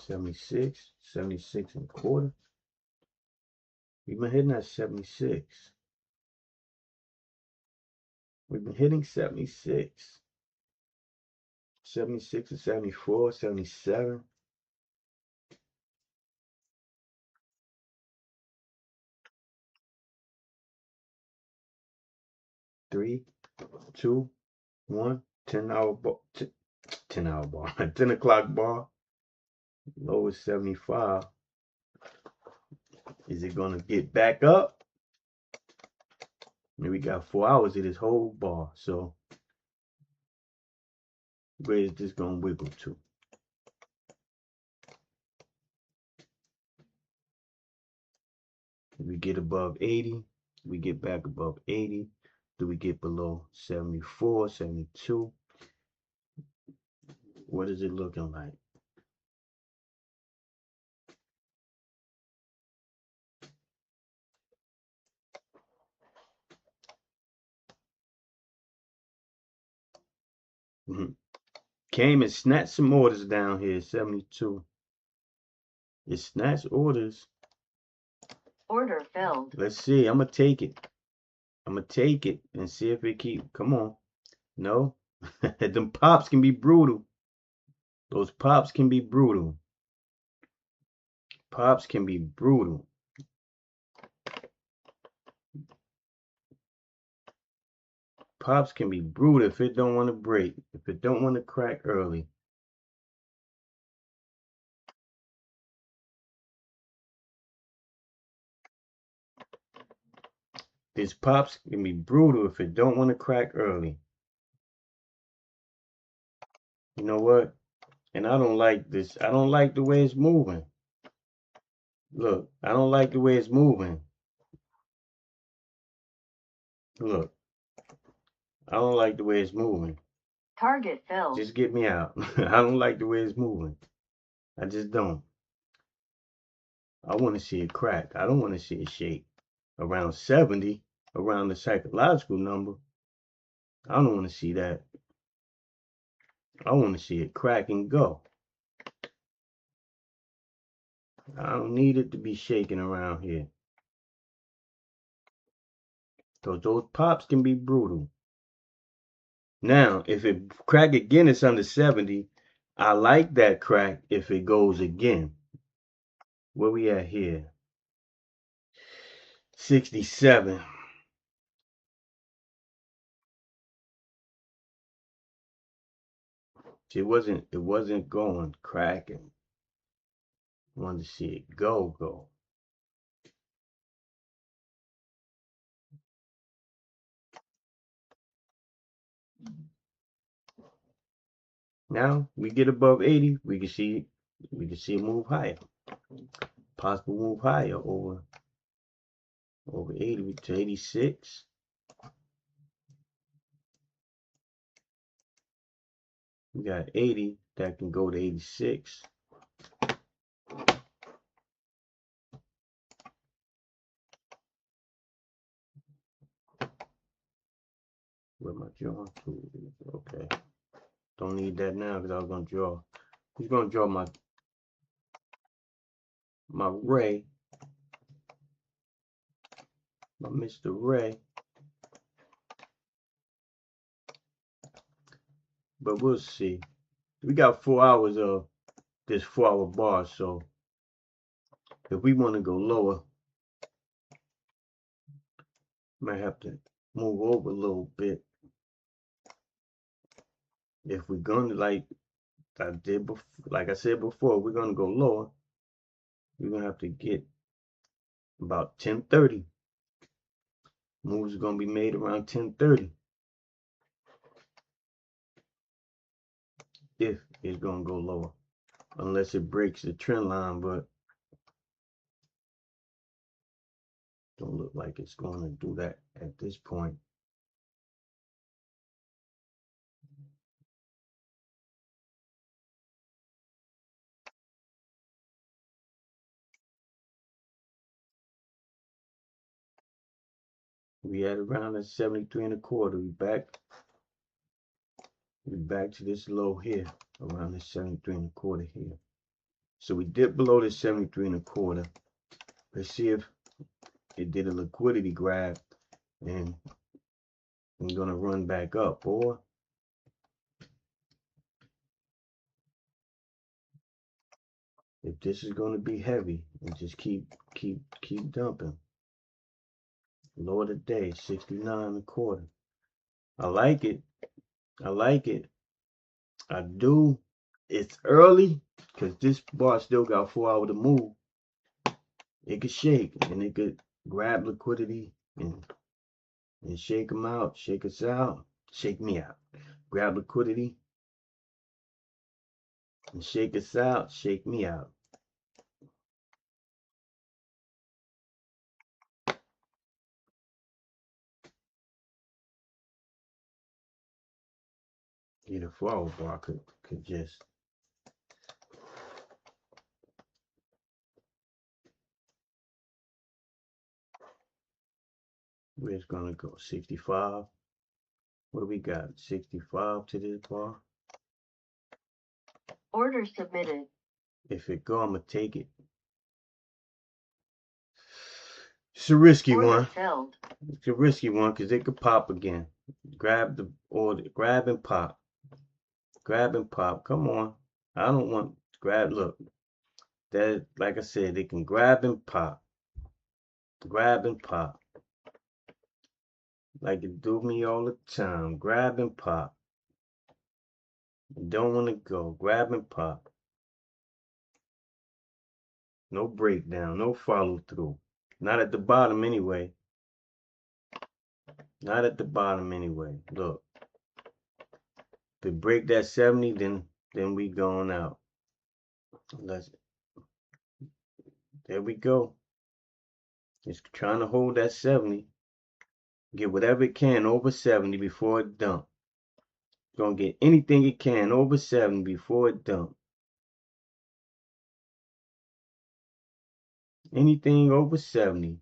$76, 76 and a quarter. We've been hitting that 76. We've been hitting 76. 76 and 74, 77. Three, 2, 1, 10-hour bar, 10-hour bar, 10 o'clock bar. Low is 75. Is it gonna get back up? And we got 4 hours of this whole bar. So where is this gonna wiggle to? If we get above 80, we get back above 80. Do we get below 74, 72? What is it looking like? Came and snatched some orders down here, 72. It snatched orders. Order filled. Let's see. I'm going to take it. I'm going to take it and see if it keep. Come on. No. Them pops can be brutal. Those pops can be brutal. Pops can be brutal. Pops can be brutal if it don't want to break. If it don't want to crack early. This pops can be brutal if it don't want to crack early. You know what? And I don't like this. I don't like the way it's moving. Look, I don't like the way it's moving. Look, I don't like the way it's moving. Target filled. Just get me out. I don't like the way it's moving. I just don't. I want to see it crack. I don't want to see it shake. Around 70, around the psychological number. I don't want to see that. I want to see it crack and go. I don't need it to be shaking around here. Those pops can be brutal. Now, if it crack again, it's under 70. I like that crack if it goes again. Where we at here? 67. It wasn't going cracking. I wanted to see it go. Now we get above 80, we can see it move higher. Possible move higher over 80 to 86. We got 80 that can go to 86. Where my drawing tool is? Okay. Don't need that now because I was gonna draw. He's gonna draw my Ray. My Mr. Ray. But we'll see. We got 4 hours of this 4-hour bar, so if we want to go lower, might have to move over a little bit. If we're going to, like I said before, we're going to go lower, we're going to have to get about 10:30. Moves are going to be made around 10:30 if it's going to go lower, unless it breaks the trend line, but don't look like it's going to do that at this point. We at around at 73.25. We back to this low here, around this 73.25 here. So we dipped below this 73.25. Let's see if it did a liquidity grab, and I'm gonna run back up, or if this is gonna be heavy and just keep dumping. Low of the day, 69.25. I like it. I like it. I do. It's early because this bar still got 4 hours to move. It could shake and it could grab liquidity and shake them out, shake us out, shake me out. Grab liquidity and shake us out, shake me out. Either 4 hour bar could just where it's gonna go. 65. What we got? 65 to this bar. Order submitted. If it go, I'm gonna take it. It's a risky Order one. filled. It's a risky one because it could pop again. Grab the order. Grab and pop. Grab and pop. Come on. I don't want grab. Look, that, like I said, they can grab and pop. Grab and pop. Like it do me all the time. Grab and pop. Don't want to go. Grab and pop. No breakdown. No follow through. Not at the bottom anyway. Not at the bottom anyway. Look. If it break that 70, then we going out. There we go. It's trying to hold that 70. Get whatever it can over 70 before it dump. Gonna get anything it can over 70 before it dump. Anything over 70.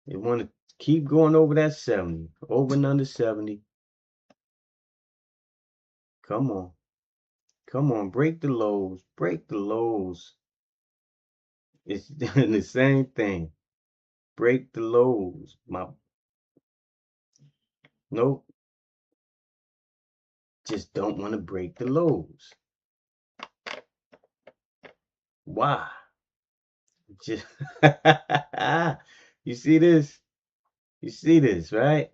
They want to keep going over that 70. Over and under 70. Come on. Come on. Break the lows. Break the lows. It's doing the same thing. Break the lows. Nope. Just don't want to break the lows. Why? Just you see this? You see this, right?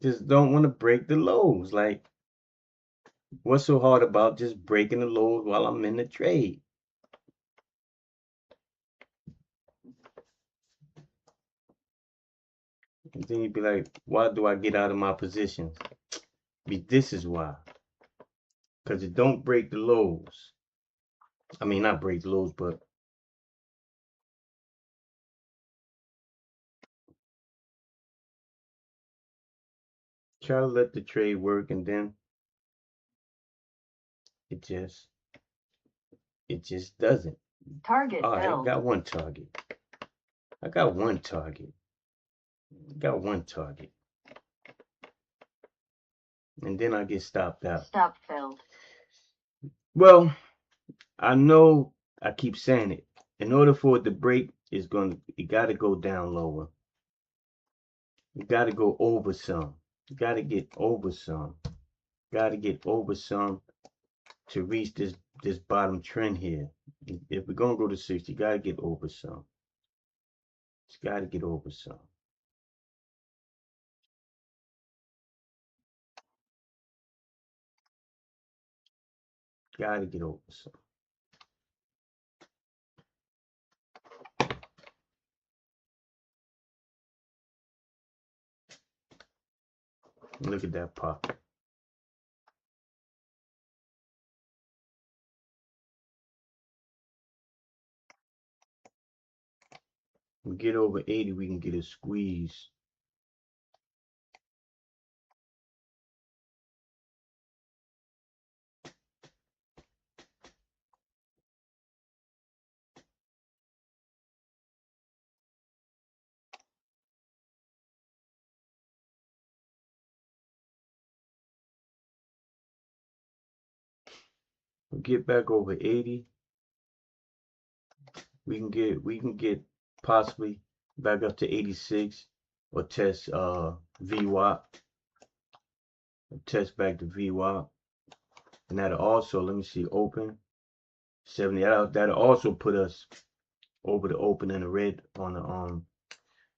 Just don't want to break the lows. Like, what's so hard about just breaking the lows while I'm in the trade? And then you'd be like, why do I get out of my positions? This is why. Because it don't break the lows. I mean, not break the lows, but try to let the trade work, and then it just doesn't. Target All right, filled. I got one target. I got one target. Got one target. And then I get stopped out. Stop filled. Well, I know I keep saying it. In order for it to break, it got to go down lower. You got to go over some. You got to get over some. Got to get over some to reach this bottom trend here. If we're going to go to 60, you got to get over some. It's got to get over some. Gotta get over. So look at that pop. We get over 80, we can get a squeeze. We get back over 80. We can get possibly back up to 86 or test VWAP. Test back to VWAP. And that'll also, let me see, open 70. That'll also put us over the open and the red on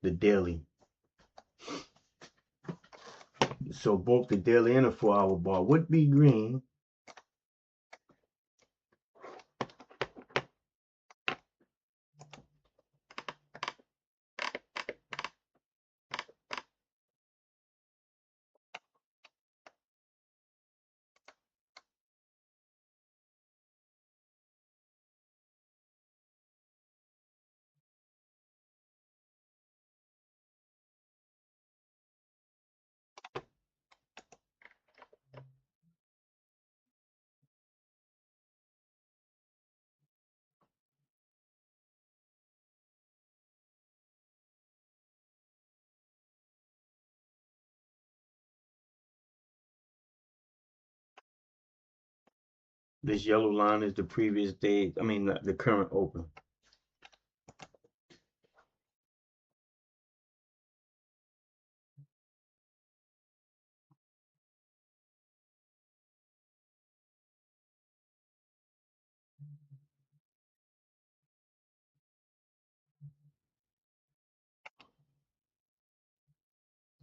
the daily. So both the daily and the 4-hour bar would be green. This yellow line is the previous day, the current open.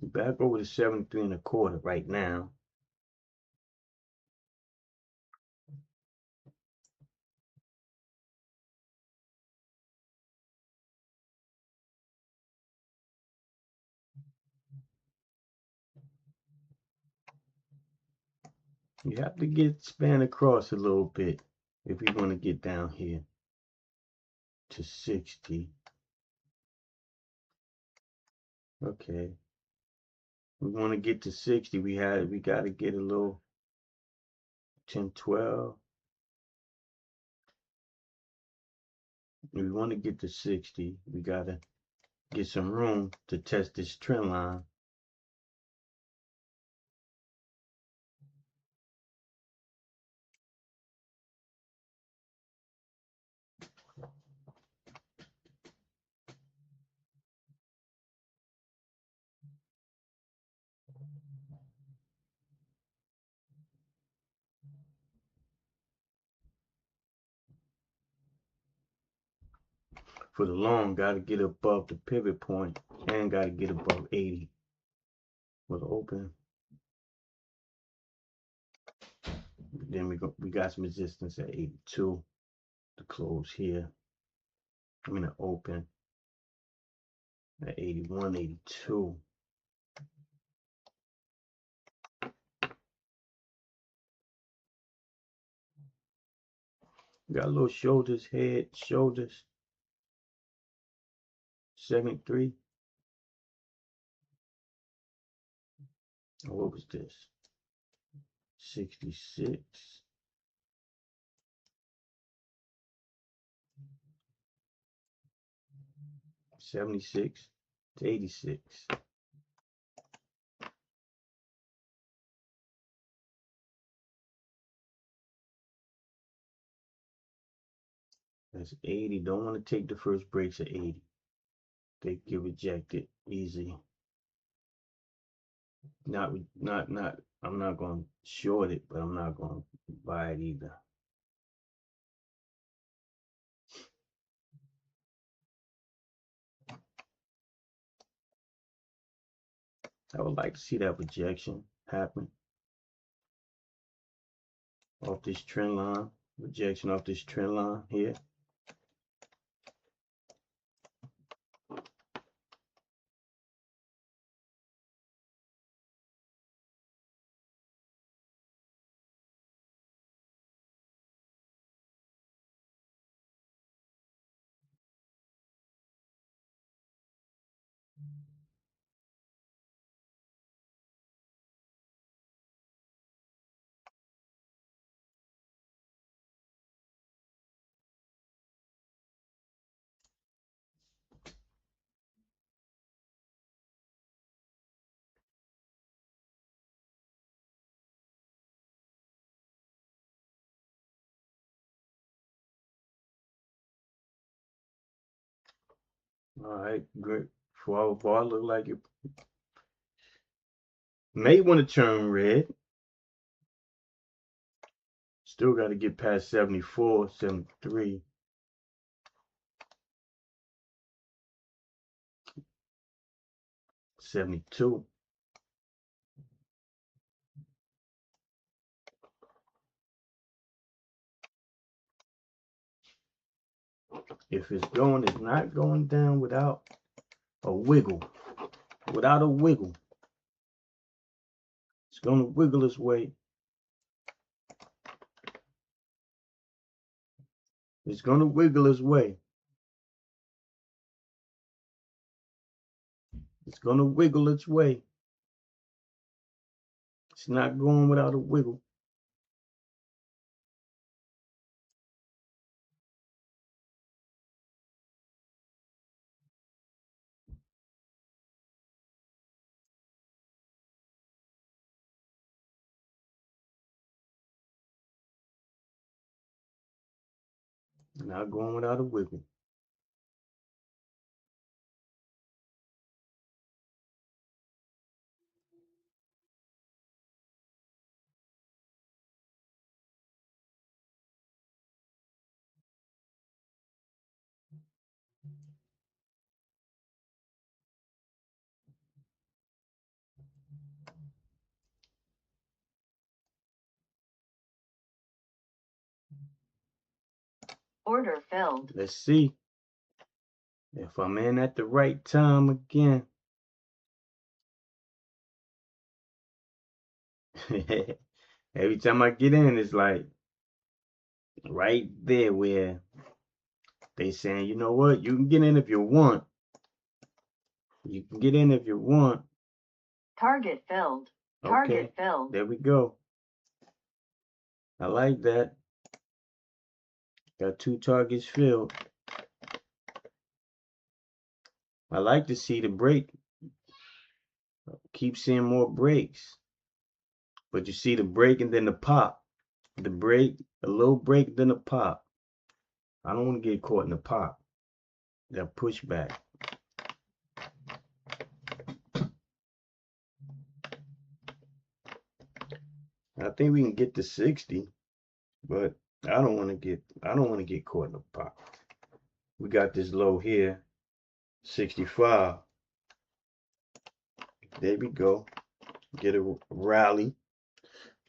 Back over to 73.25 right now. You have to get span across a little bit if you want to get down here to 60. Okay. We want to get to 60. We got to get a little 10, 12. If we want to get to 60, we got to get some room to test this trend line. For the long, got to get above the pivot point and got to get above 80 for the open. Then we got some resistance at 82 to close here. I'm going to open at 81, 82. Got a little shoulders, head, shoulders. 73. What was this? 66. 76 to 86. That's 80. Don't want to take the first breaks at 80. They get rejected easy. I'm not going to short it, but I'm not going to buy it either. I would like to see that rejection happen. off this trend line, rejection off this trend line here. All right, great. 4-hour bar look like it may want to turn red. Still got to get past 74, 73. $72. If it's not going down without a wiggle. Without a wiggle. It's going to wiggle its way. It's going to wiggle its way. It's going to wiggle its way. It's not going without a wiggle. Not going without a wiggle. Order filled. Let's see if I'm in at the right time again. Every time I get in, it's like right there where they saying, you know what, you can get in if you want. You can get in if you want. Target filled. Target Okay, filled. there we go. I like that. Got 2 targets filled. I like to see the break. Keep seeing more breaks. But you see the break and then the pop. The break, a little break, then a pop. I don't want to get caught in the pop. That pushback. I think we can get to 60, but I don't want to get caught in the pop. We got this low here, 65. There we go. Get a rally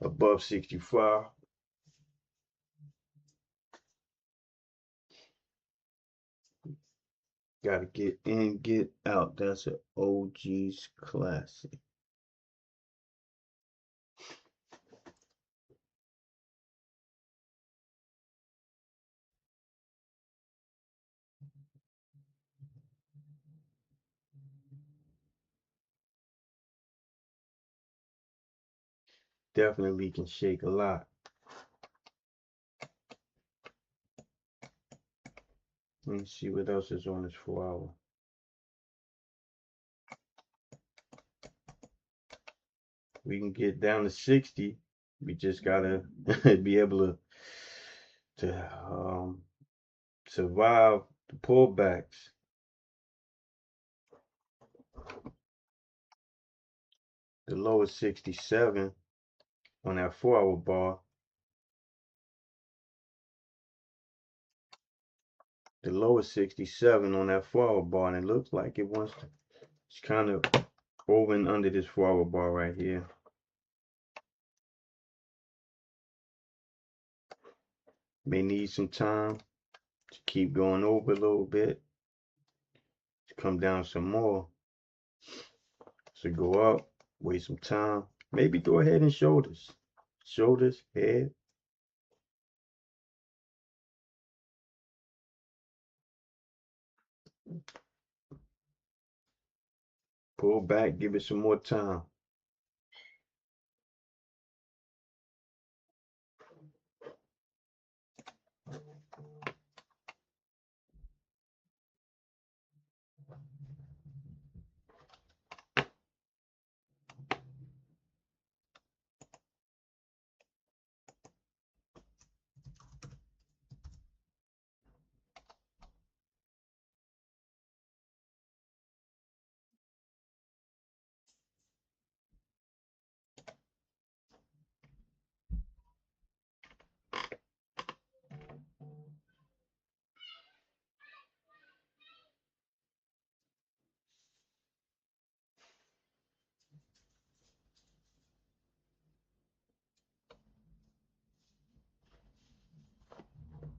above 65. Gotta get in, get out. That's an OG's classic. Definitely can shake a lot. Let me see what else is on this 4-hour. We can get down to 60. We just gotta be able to survive the pullbacks. The low is 67 on that 4-hour bar. The low is 67 on that 4-hour bar, and it looks like it wants to. It's kind of over and under this 4-hour bar right here. May need some time to keep going over a little bit, to come down some more. So go up, wait some time, maybe go ahead and shoulders. Shoulders, head. Pull back, give it some more time.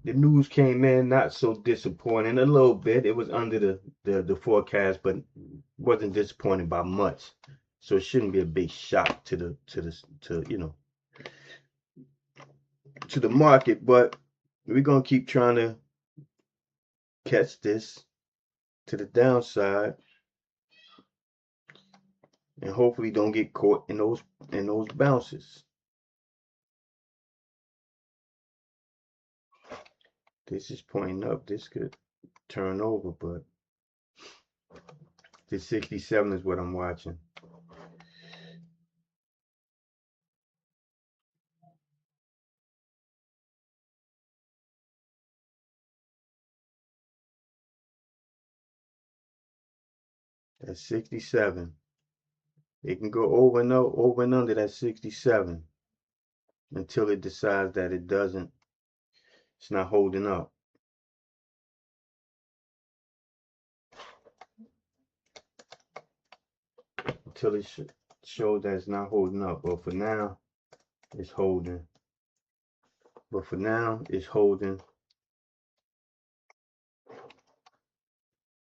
The news came in not so disappointing, a little bit. It was under the forecast, but wasn't disappointing by much. So it shouldn't be a big shock to the market. But we're gonna keep trying to catch this to the downside, and hopefully don't get caught in those bounces. This is pointing up. This could turn over, but this 67 is what I'm watching. At 67. It can go over and under that 67 until it decides that it's not holding up. Until it shows that it's not holding up. But for now, it's holding.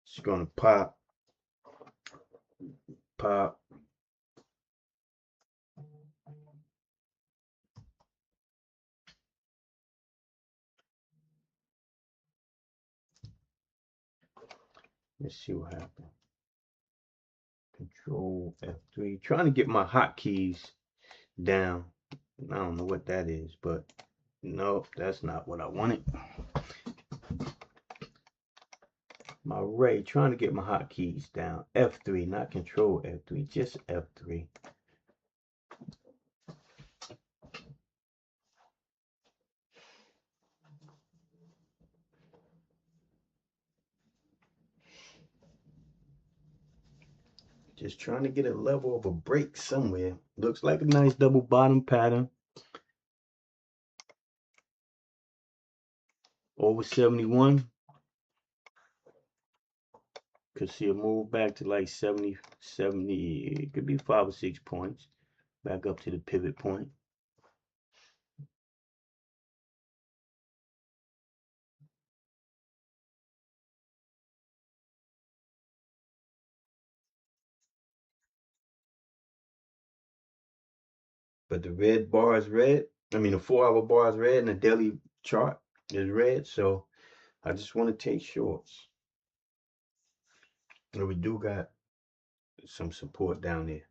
It's gonna pop. Let's see what happens. Control F3. Trying to get my hotkeys down. I don't know what that is, but no, that's not what I wanted. My Ray, trying to get my hotkeys down. F3, not Control F3, just F3. Just trying to get a level of a break somewhere. Looks like a nice double bottom pattern. Over 71. Could see a move back to like 70. It could be 5 or 6 points. Back up to the pivot point. But the red bar is red. I mean, the 4-hour bar is red and the daily chart is red. So I just want to take shorts. And we do got some support down there.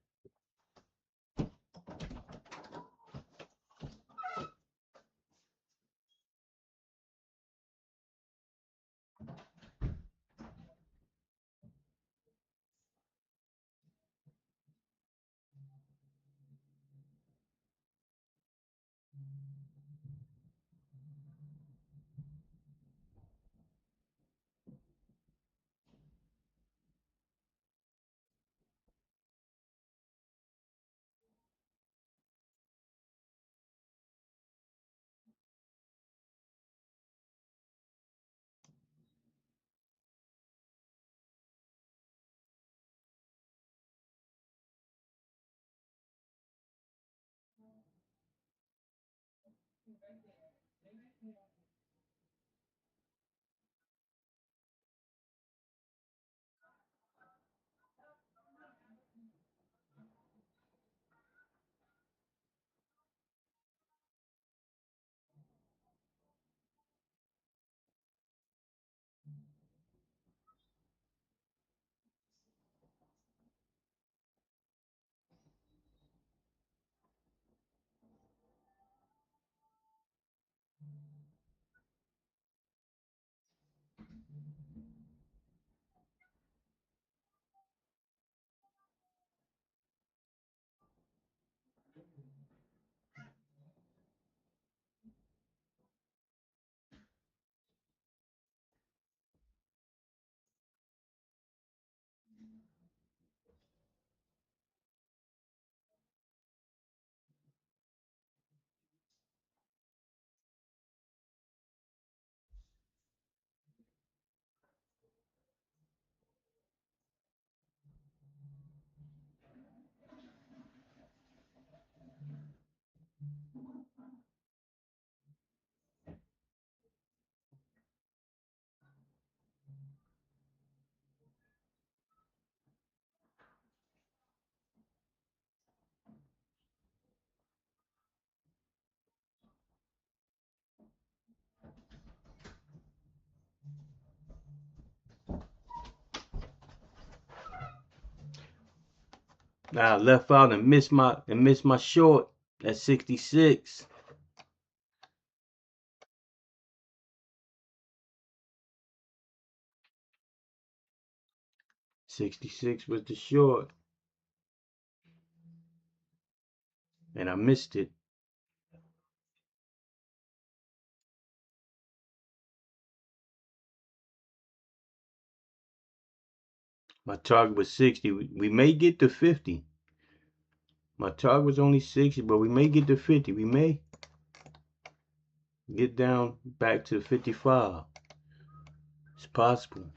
Now I left out and missed my short at 66. 66 was the short, and I missed it. My target was 60. We may get to 50. My target was only 60, but we may get to 50. We may get down back to 55. It's possible.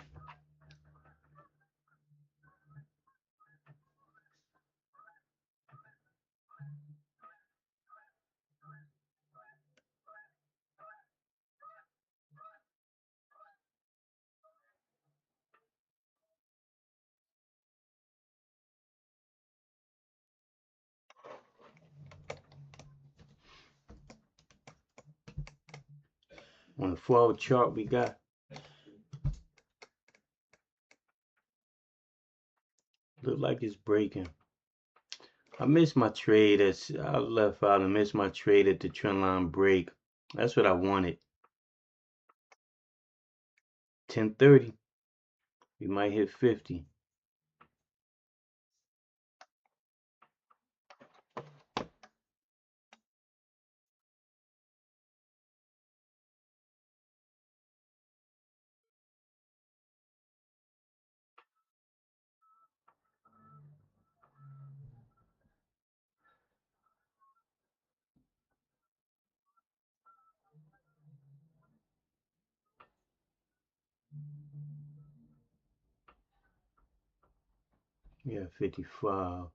On the 4-hour chart, we got look like it's breaking. I missed my trade. I left out and missed my trade at the trend line break. That's what I wanted. 10:30. We might hit 50. Yeah, 55.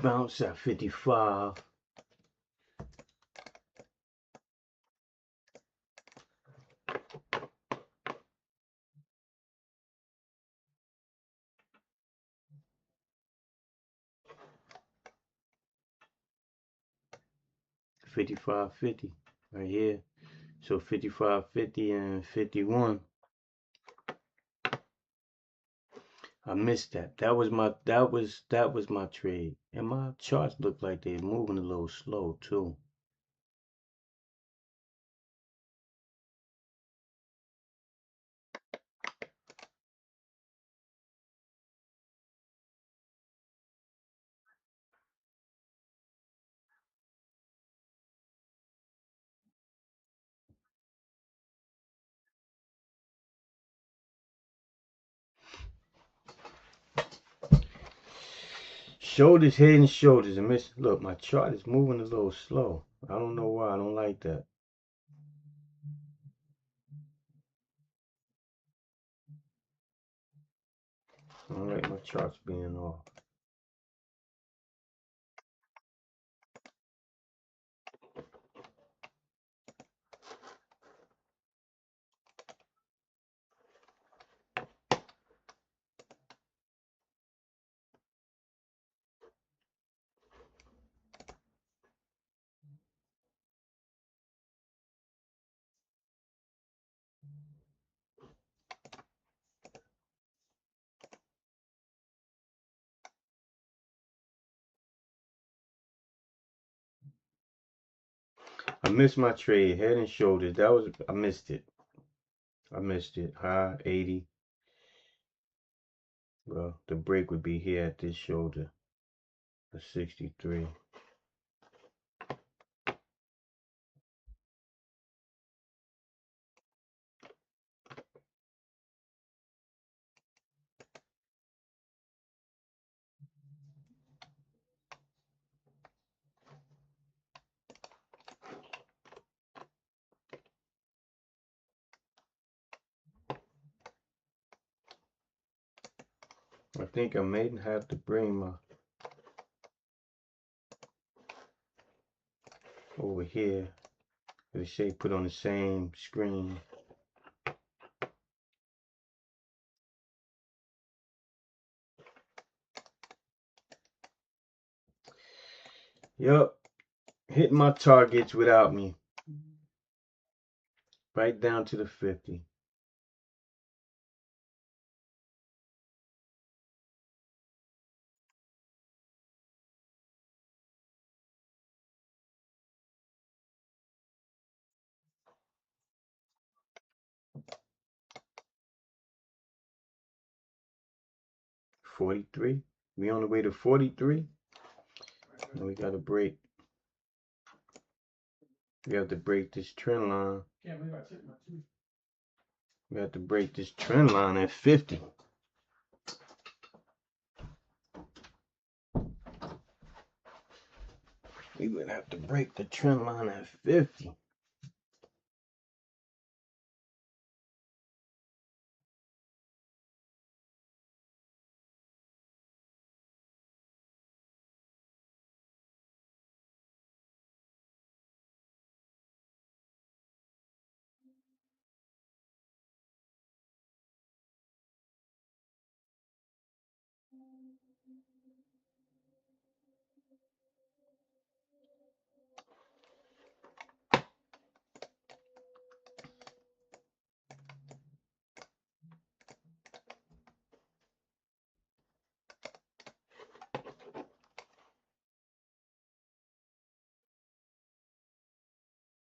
Bounce at 55. $55.50 right here. So 55.50 and 51. I missed that. That was my trade. And my charts look like they're moving a little slow too. Shoulders, head, and shoulders. And look, my chart is moving a little slow. I don't know why. I don't like that. I don't like my charts being off. I missed my trade, head and shoulders. I missed it. I missed it. High 80. Well, the break would be here at this shoulder. A 63. I think I may have to bring my over here. They say put on the same screen. Yup, hit my targets without me. Right down to the 50. $43. We on the way to 43. And we gotta break. We have to break this trend line. We have to break this trend line at 50. We would have to break the trend line at 50.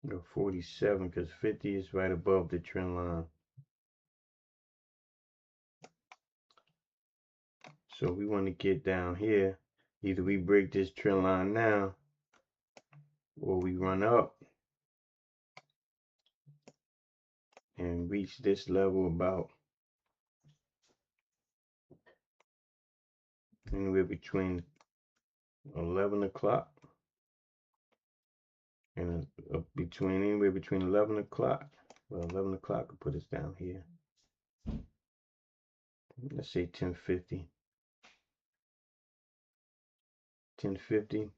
Go 47 because 50 is right above the trend line. So we want to get down here. Either we break this trend line now or we run up and reach this level about anywhere between 11 o'clock and anywhere between 11 o'clock. Well, 11 o'clock will put us down here. Let's say 10:50. 10:50,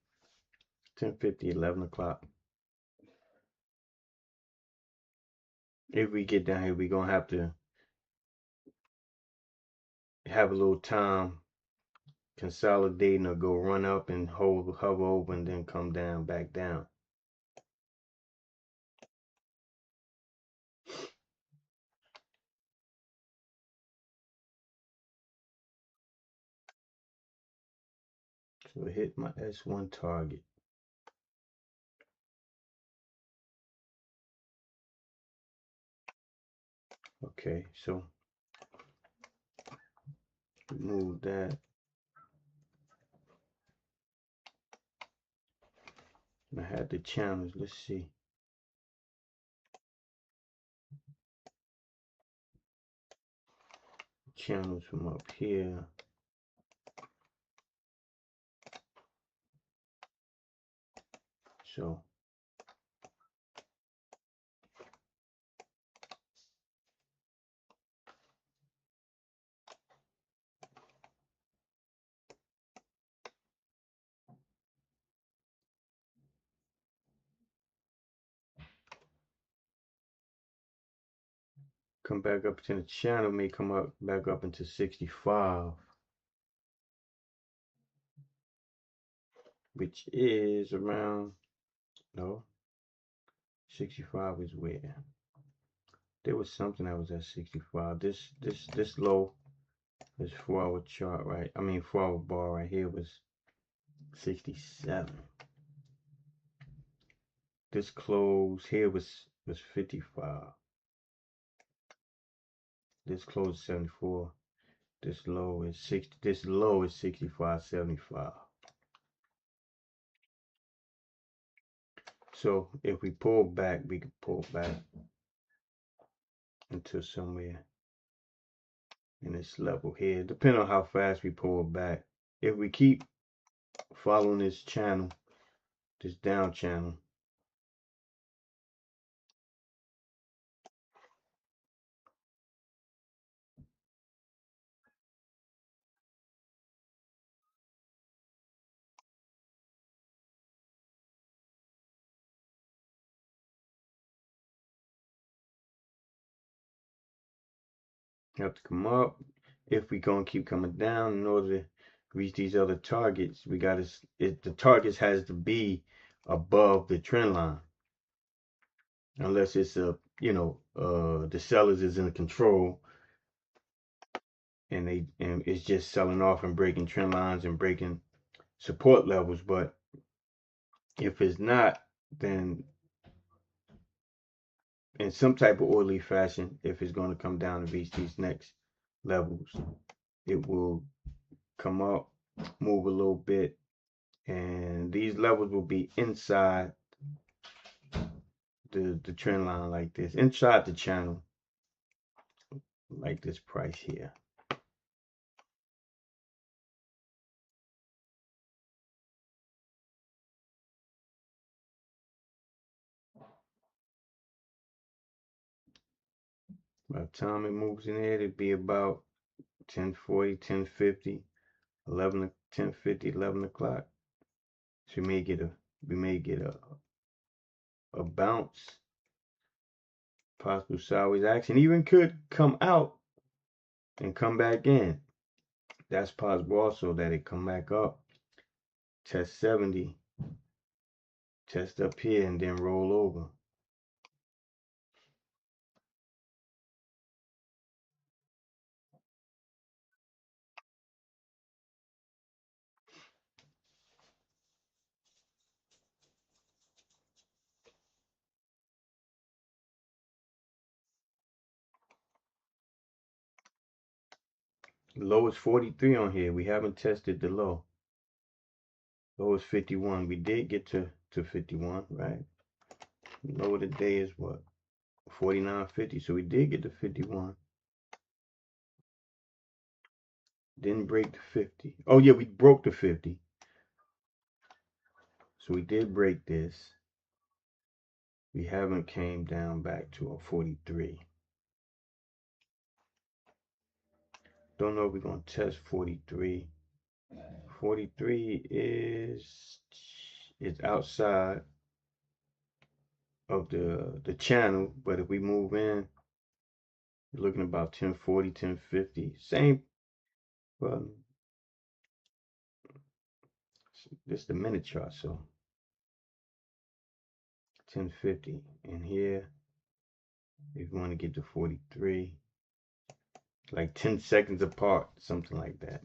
10:50, 11 o'clock. If we get down here, we're going to have a little time consolidating or go run up and hover over and then come down, back down. So hit my S1 target. Okay, so remove that. I had the channels. Let's see. Channels from up here. So come back up to the channel, may come up back up into 65, which is around, no, 65 is where there was something that was at 65. This low, this 4-hour chart, right? I mean 4-hour bar right here was 67. This close here was 55. This close is 74. This low is 60. This low is 65.75. So if we pull back, we can pull back into somewhere in this level here, depending on how fast we pull back. If we keep following this channel, this down channel, have to come up. If we're gonna keep coming down, in order to reach these other targets, we gotta, the targets has to be above the trend line, unless it's a, you know, the sellers is in control and it's just selling off and breaking trend lines and breaking support levels. But if it's not, then in some type of orderly fashion, if it's going to come down and reach these next levels, it will come up, move a little bit, and these levels will be inside the trend line like this, inside the channel, like this price here. By the time it moves in there, it'd be about 10:40, 10:50, 11, 10:50, 11 o'clock. So we may get a bounce, possible sideways action, even could come out and come back in. That's possible also, that it come back up, test 70, test up here, and then roll over. Low is 43 on here. We haven't tested the low. Low is 51. We did get to 51, right? Low of the day is what? 49.50. So we did get to 51. Didn't break the 50. Oh yeah, we broke the 50. So we did break this. We haven't came down back to a 43. Don't know if we're going to test 43. 43 is outside of the channel, but if we move in, we're looking about 1040, 1050. Same, well, this is the minute chart, so 1050. And here, if you want to get to 43, like 10 seconds apart, something like that.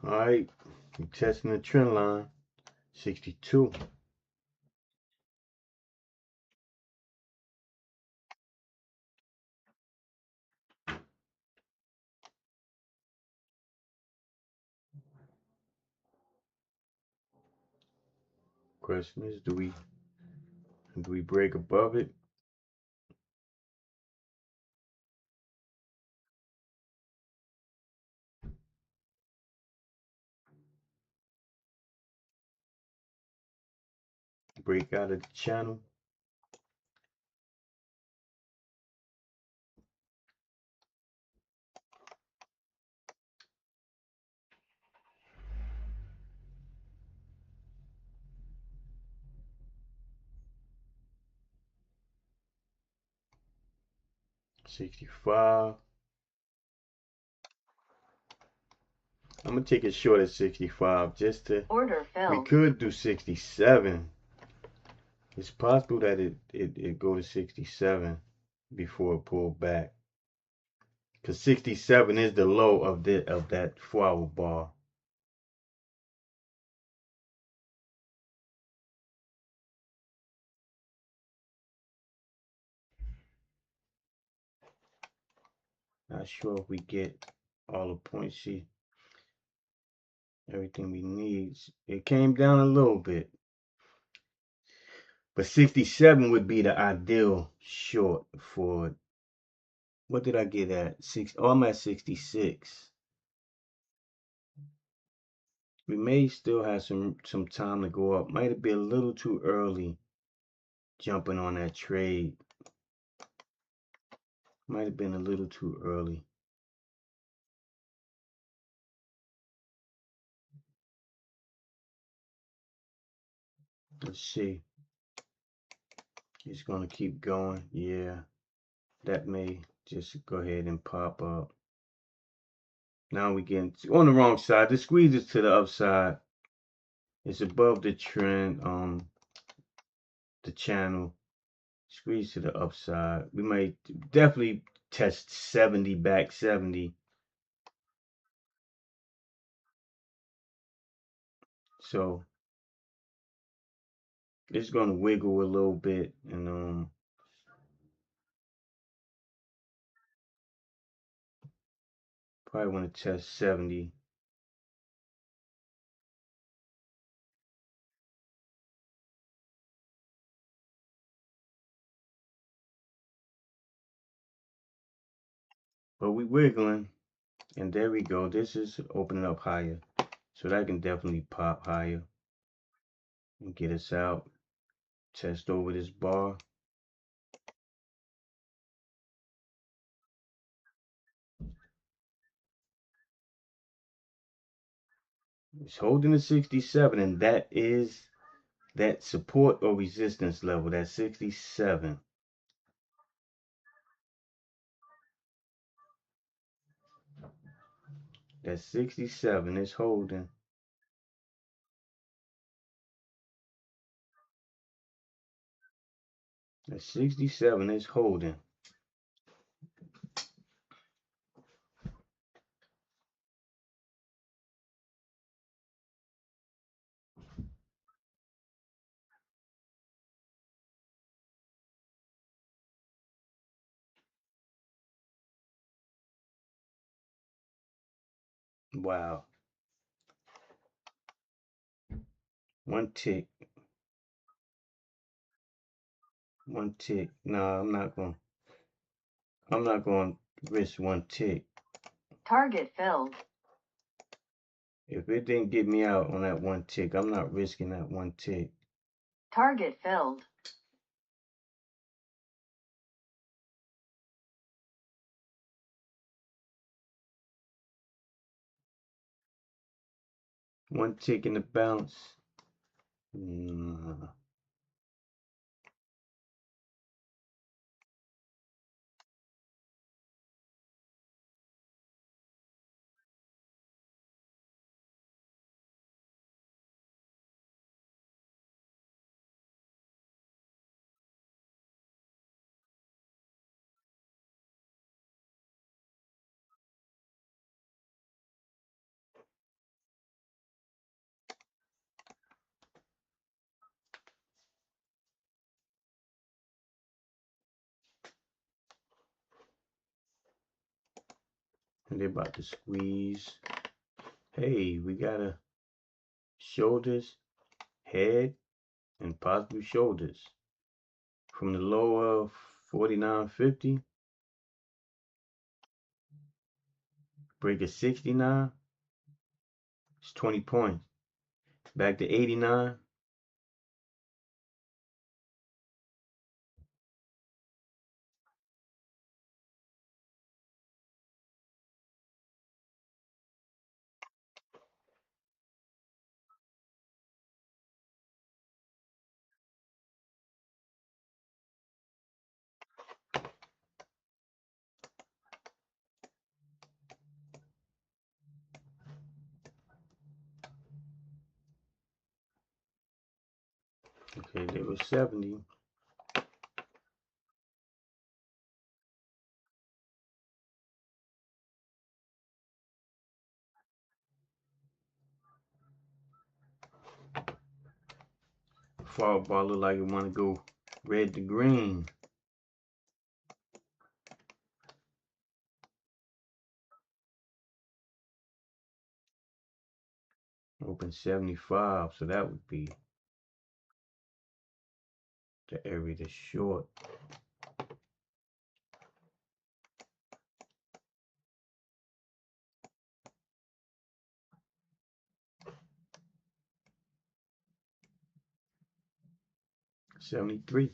All right, we're testing the trend line, 62. question is, do we break above it? Break out of the channel? $65. I'm gonna take it short at 65 just to. Order filled. We could do 67. It's possible that it go to 67 before it pull back. Cause 67 is the low of that 4-hour bar. Not sure if we get all the points. See, everything we need. It came down a little bit. But 67 would be the ideal short for. What did I get at? Oh, I'm at 66. We may still have some time to go up. Might be a little too early jumping on that trade. Might have been a little too early. Let's see. It's gonna keep going. Yeah, that may just go ahead and pop up. Now we get on the wrong side. The squeeze is to the upside. It's above the trend, the channel. Squeeze to the upside. We might definitely test 70 back 70. So it's gonna wiggle a little bit, and probably want to test 70. But we wiggling, and there we go. This is opening up higher, so that can definitely pop higher and get us out. Test over this bar. It's holding the 67, and that is that support or resistance level. That 67. That 67 is holding. That 67 is holding. Wow. One tick. One tick. No, I'm not going to risk one tick. Target filled. If it didn't get me out on that one tick, I'm not risking that one tick. Target filled. One tick in the bounce. Nah. And they're about to squeeze. Hey, we got a shoulders, head, and positive shoulders from the low of 49.50, break at 69, it's 20 points. Back to 89, okay, there was 70. Fall bar look like it want to go red to green. Open 75, so that would be the area that's short. $73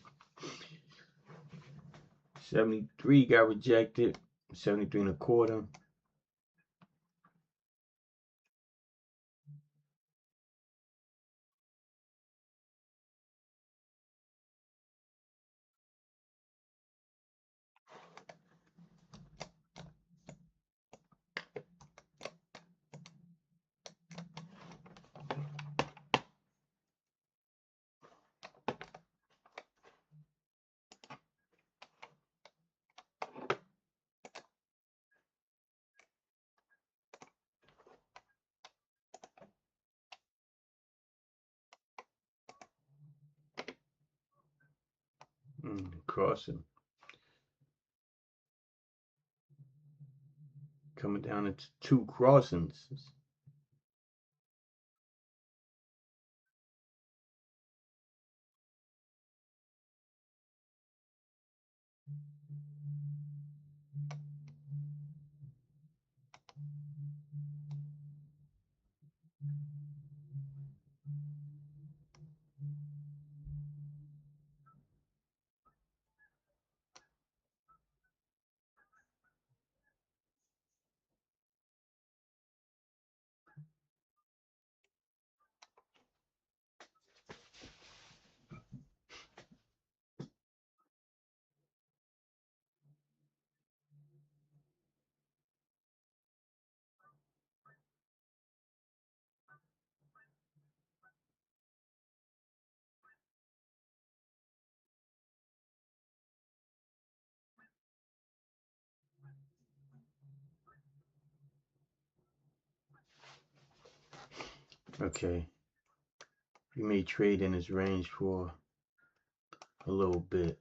got rejected. 73 and a quarter. Crossing. Coming down into two crossings. Okay. You may trade in this range for a little bit.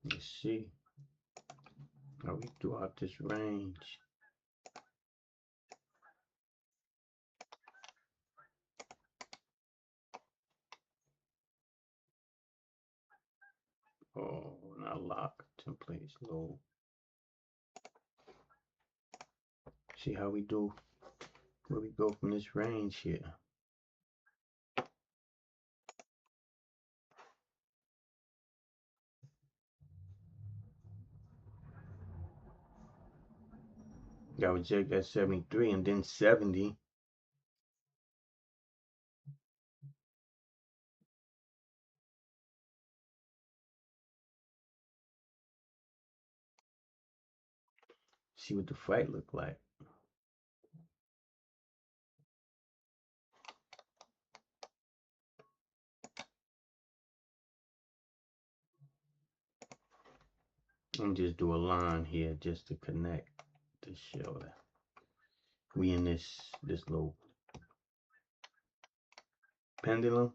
Let's see how we do out this range. Oh, not lock. Templates low. See how we do, where we go from this range here. Got rejected at 73 and then 70. See what the fight look like. And just do a line here just to connect to show that we in this little pendulum.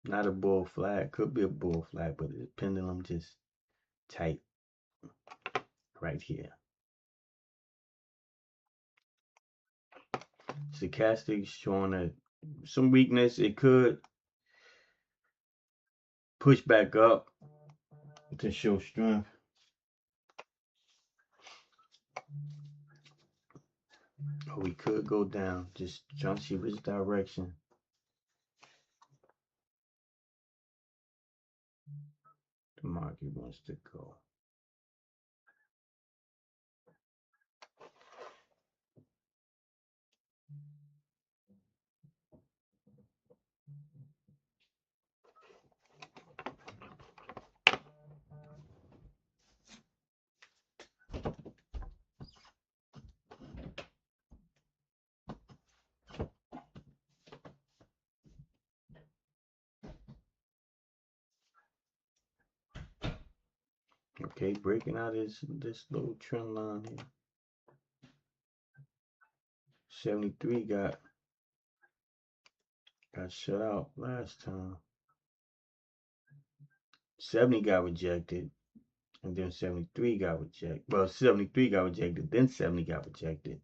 Not a bull flag. Could be a bull flag, but the pendulum just tight right here. Stochastic showing some weakness. It could push back up to show strength. Or we could go down. Just trying to see which direction the market wants to go. Okay, breaking out this little trend line here. 73 got shut out last time. 70 got rejected, and then 73 got rejected. Well, 73 got rejected, then 70 got rejected.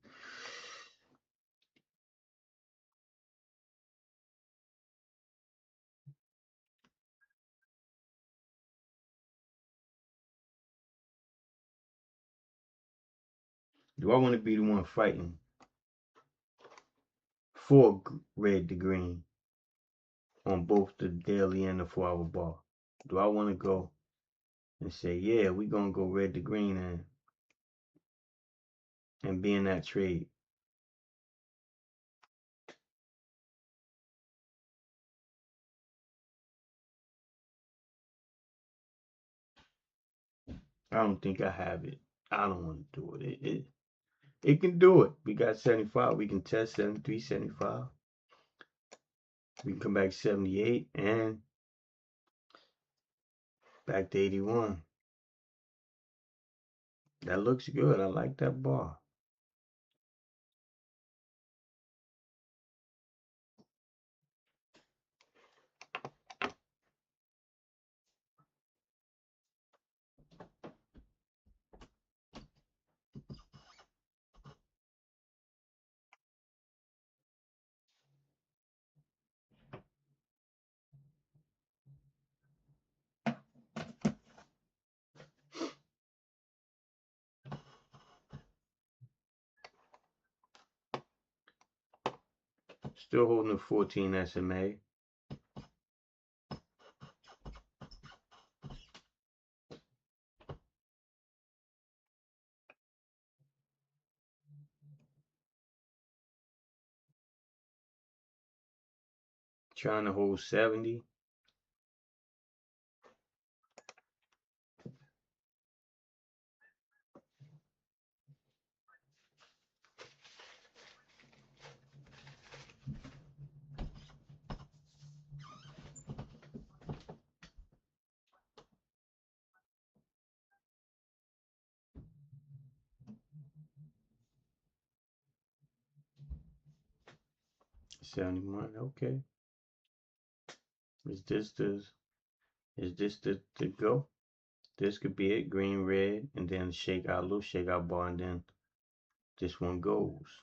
Do I want to be the one fighting for red to green on both the daily and the 4-hour bar? Do I want to go and say, yeah, we're going to go red to green and be in that trade? I don't think I have it. I don't want to do it. It can do it. We got 75. We can test 73, 75. We can come back 78 and back to 81. That looks good. I like that bar. Still holding the 14 SMA. Trying to hold 70. Okay. Is this the go? This could be it. Green, red, and then shake out, little shake out bar, and then this one goes.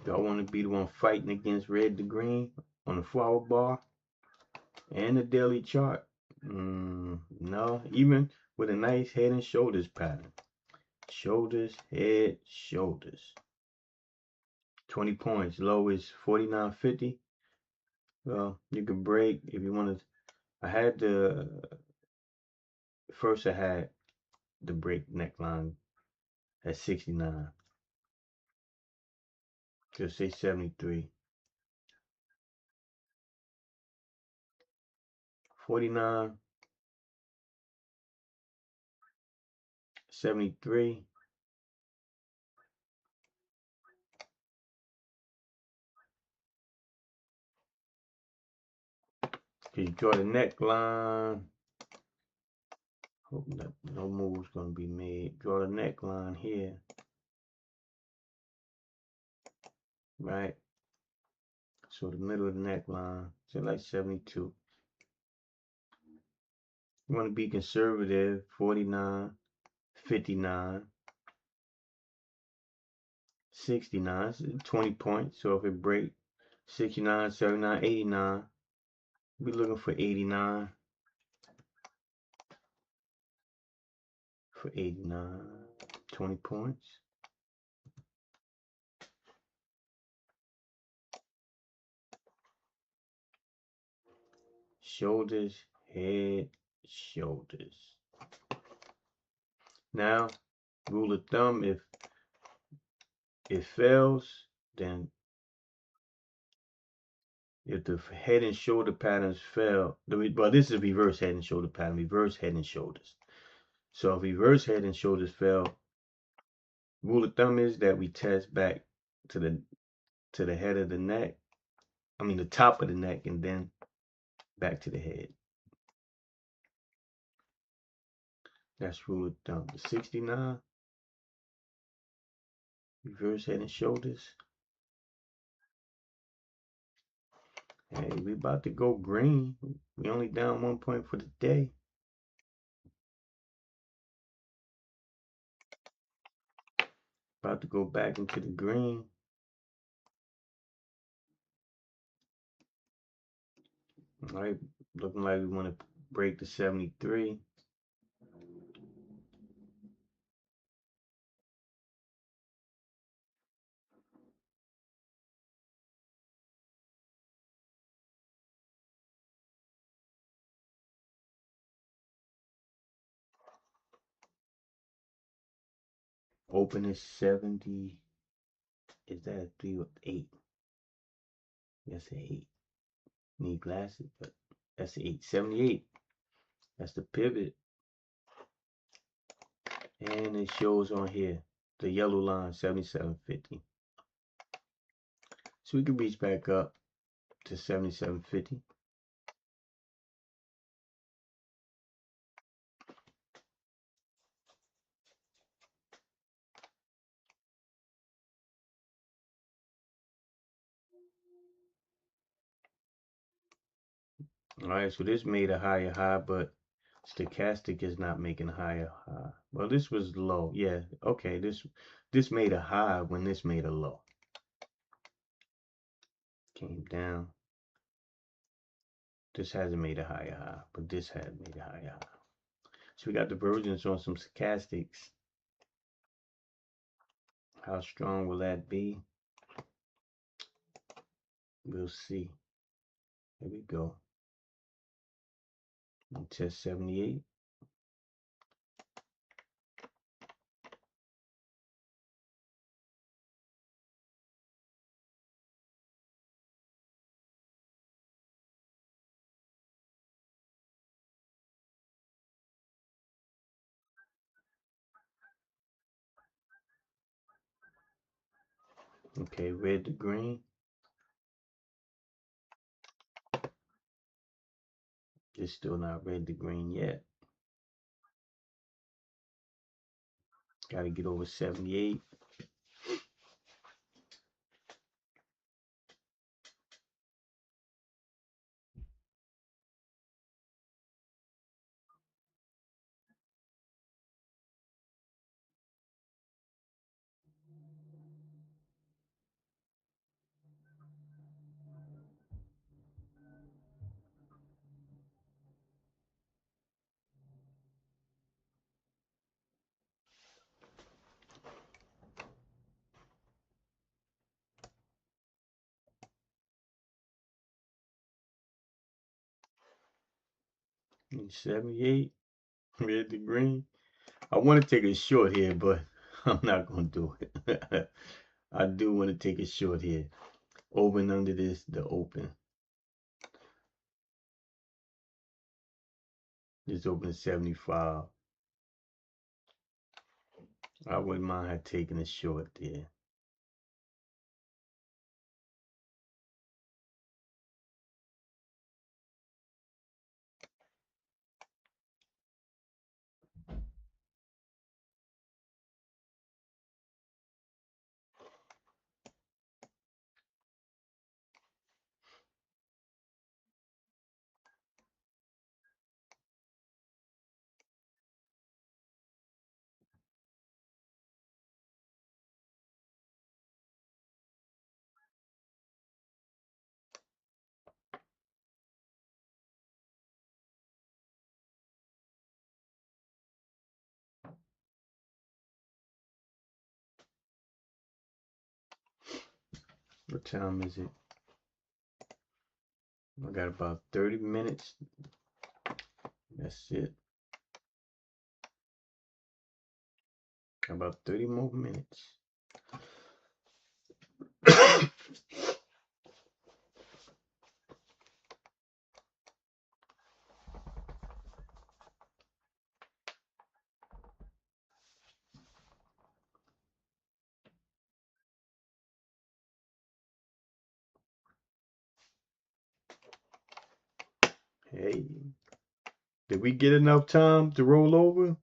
Do I want to be the one fighting against red to green on the 4-hour bar and the daily chart? No, even with a nice head and shoulders pattern. Shoulders, head, shoulders. 20 points. Low is 49.50. Well, you can break if you want to. I had first I had the break neckline at 69. Just say 73. 49, 73. You draw the neckline. Hope that no move's gonna be made. Draw the neckline here. Right? So the middle of the neckline, so like 72. You want to be conservative, 49, 59, 69, 20 points. So if it break 69, 79, 89, we're looking for 89. For 89, 20 points. Shoulders, head, shoulders. Now, rule of thumb, if it fails, then if the head and shoulder patterns fail, well, this is a reverse head and shoulder pattern, reverse head and shoulders. So if reverse head and shoulders fail, rule of thumb is that we test back to the head of the neck, the top of the neck, and then back to the head. That's rule of thumb. The 69, reverse head and shoulders. Hey, we about to go green. We only down 1 point for the day. About to go back into the green. All right, looking like we want to break the 73. Open is 70. Is that a 3 or 8? That's an 8. Need glasses, but that's an 8. 78. That's the pivot. And it shows on here the yellow line, 77.50. So we can reach back up to 77.50. All right, so this made a higher high, but stochastic is not making a higher high. Well, this was low. Yeah, okay, this made a high when this made a low. Came down. This hasn't made a higher high, but this had made a higher high. So we got divergence on some stochastics. How strong will that be? We'll see. Here we go. Test 78. Okay, red to green. It's still not red to green yet. Got to get over 78. And 78, red to green. I want to take a short here, but I'm not going to do it. I do want to take a short here. Open under this, the open. Just opened at 75. I wouldn't mind have taken a short there. What time is it? I got about 30 minutes. That's it. About 30 more minutes. Hey, did we get enough time to roll over?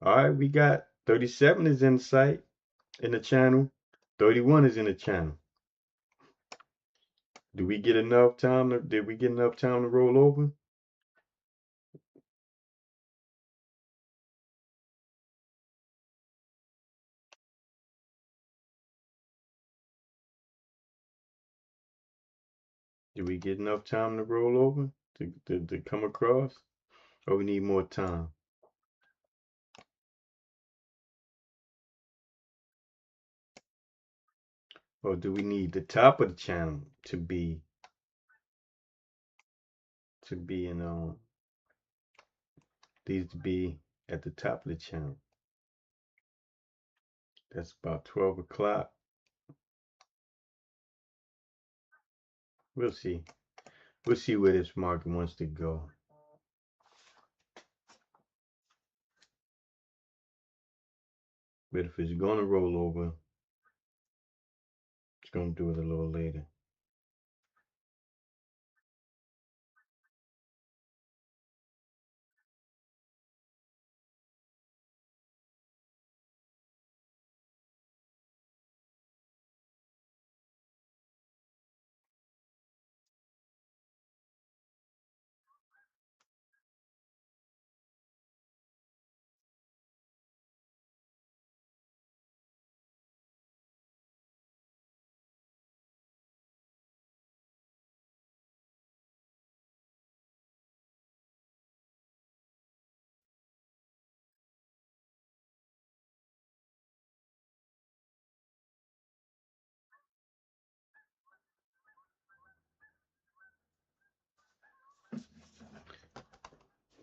All right, we got 37 is in sight in the channel. 31 is in the channel. Did we get enough time to roll over? Did we get enough time to roll over to come across? Or we need more time? Or do we need the top of the channel to be in these to be at the top of the channel? That's about 12 o'clock. We'll see. We'll see where this market wants to go. But if it's going to roll over, it's going to do it a little later.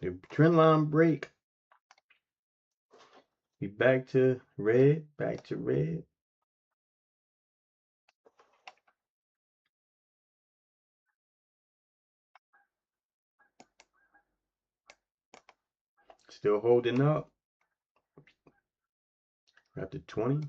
The trend line break. We back to red, back to red. Still holding up after 20.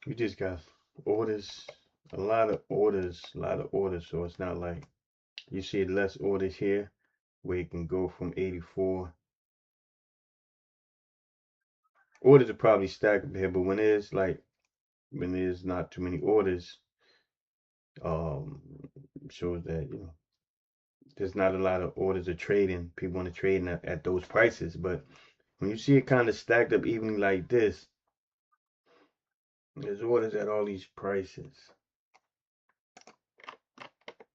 We just got orders, a lot of orders. So it's not like you see less orders here where it can go from 84. Orders are probably stacked up here, but when there's not too many orders, shows that there's not a lot of orders of trading. People want to trade at those prices, but when you see it kind of stacked up evenly like this, there's orders at all these prices.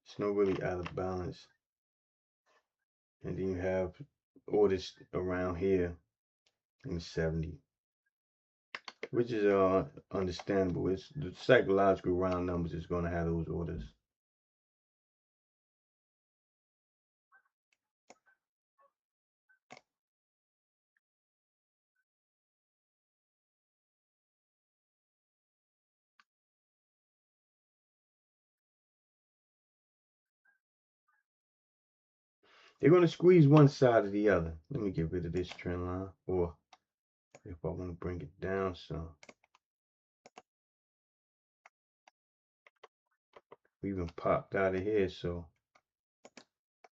It's not really out of balance. And then you have orders around here in the 70, which is understandable. It's the psychological round numbers is going to have those orders. They're going to squeeze one side or the other. Let me get rid of this trend line, or if I want to bring it down some. We even popped out of here, so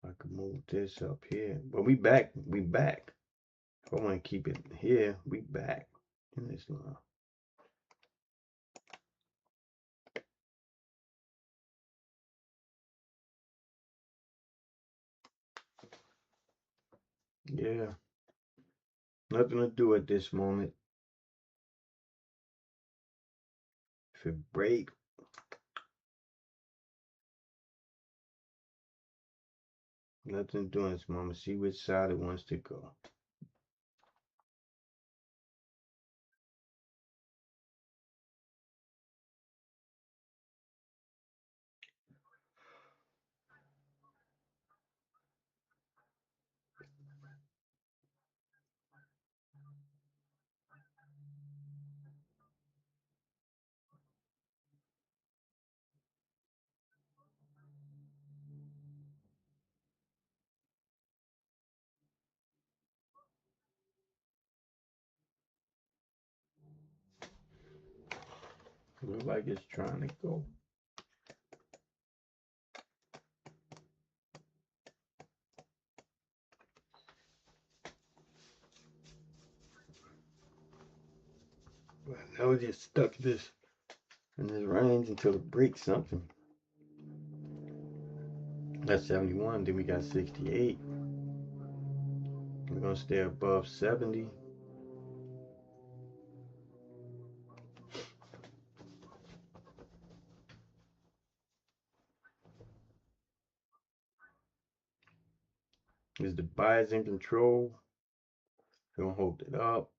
I could move this up here. But we back. If I want to keep it here, we back in this line. Yeah, nothing to do at this moment. If it break, nothing to do at this moment. See which side it wants to go. Look like it's trying to go. But now we're just stuck in this range until it breaks something. That's 71. Then we got 68. We're gonna stay above 70. Is the buyers in control? Gonna hold it up.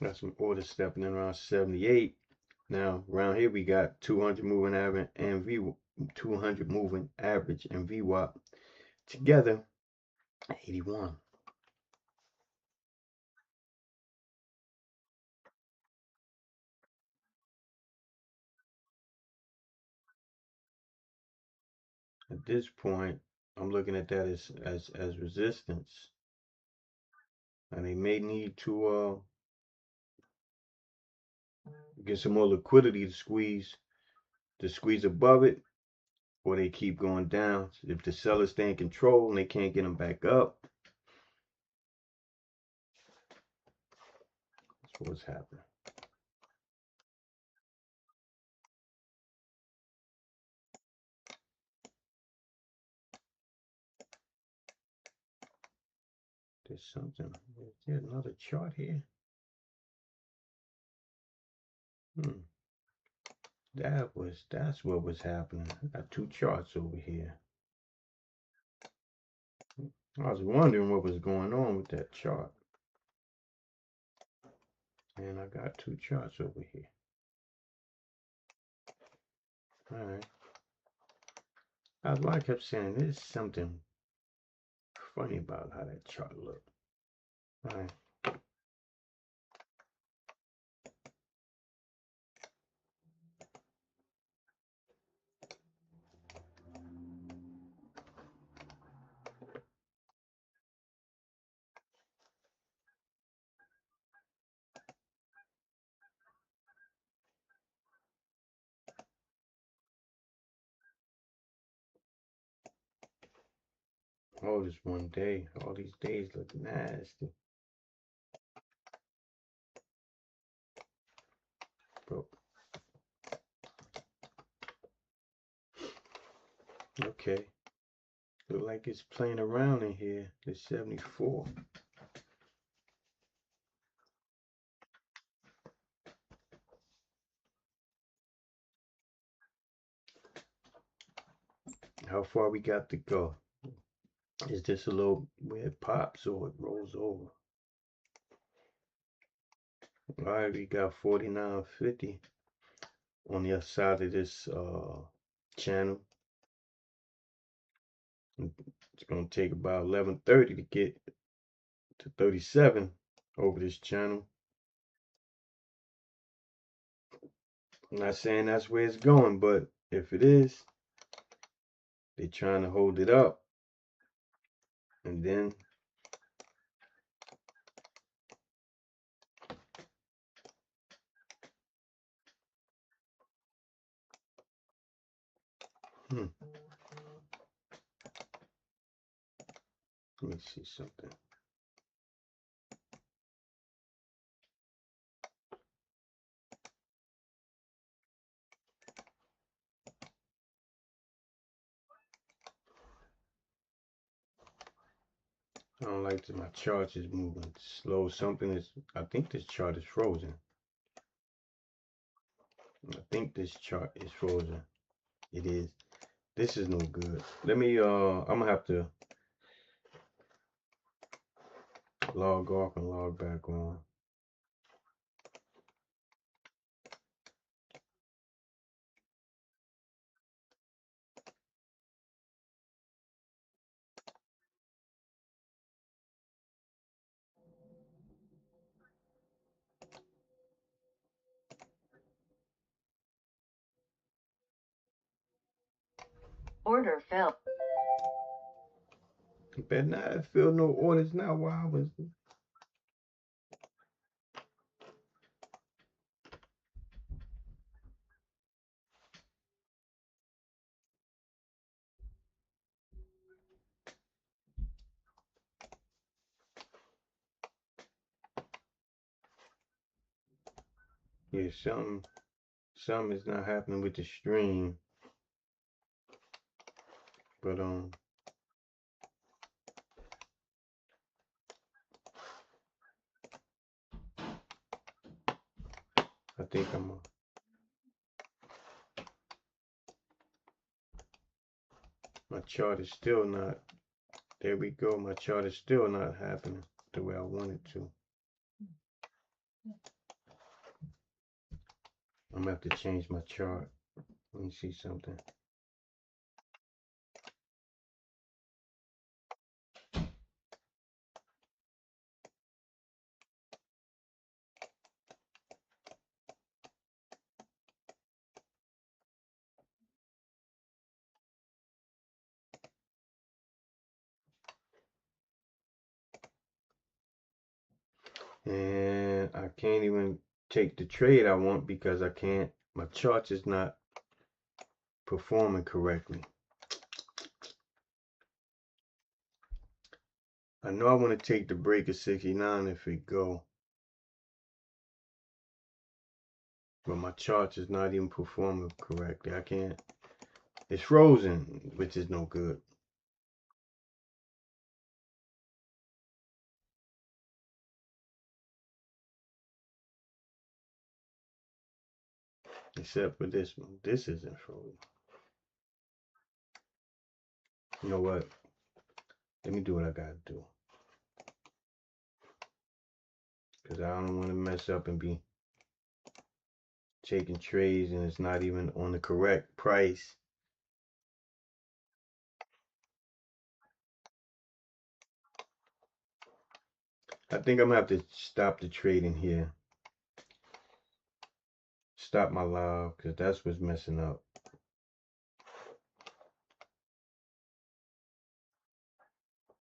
Got some orders stepping in around 78. Now around here we got 200 moving average and 200 moving average and VWAP together 81. At this point, I'm looking at that as resistance, and they may need to get some more liquidity to squeeze above it, or they keep going down. If the sellers stay in control and they can't get them back up, that's what's happening. There's something. Is there another chart here? That's what was happening. I got two charts over here. I was wondering what was going on with that chart. And I got two charts over here. Alright. That's why I kept saying there's something funny about how that chart looked. Alright. Oh, this one day. All these days look nasty. Bro. Okay. Look like it's playing around in here. It's 74. How far we got to go? Is this a little where it pops or it rolls over? Alright, we got 49.50 on the other side of this channel. It's gonna take about 11:30 to get to 37 over this channel. I'm not saying that's where it's going, but if it is, they're trying to hold it up, and then let me see something. I don't like that my chart is moving slow. Something is, I think this chart is frozen. I think this chart is frozen. It is. This is no good. Let me, I'm gonna have to log off and log back on. Order filled. You better not fill no orders now while I was. Yeah, something is not happening with the stream. But I think my chart is still not. There we go. My chart is still not happening the way I want it to. I'm gonna have to change my chart. Let me see something. And I can't even take the trade I want because I can't. My chart is not performing correctly. I know I want to take the break at 69 if it go, but my chart is not even performing correctly. I can't. It's frozen, which is no good. Except for this one. This isn't frozen. You know what? Let me do what I gotta do. Because I don't want to mess up and be taking trades and it's not even on the correct price. I think I'm gonna have to stop the trading here. Stop my live because that's what's messing up.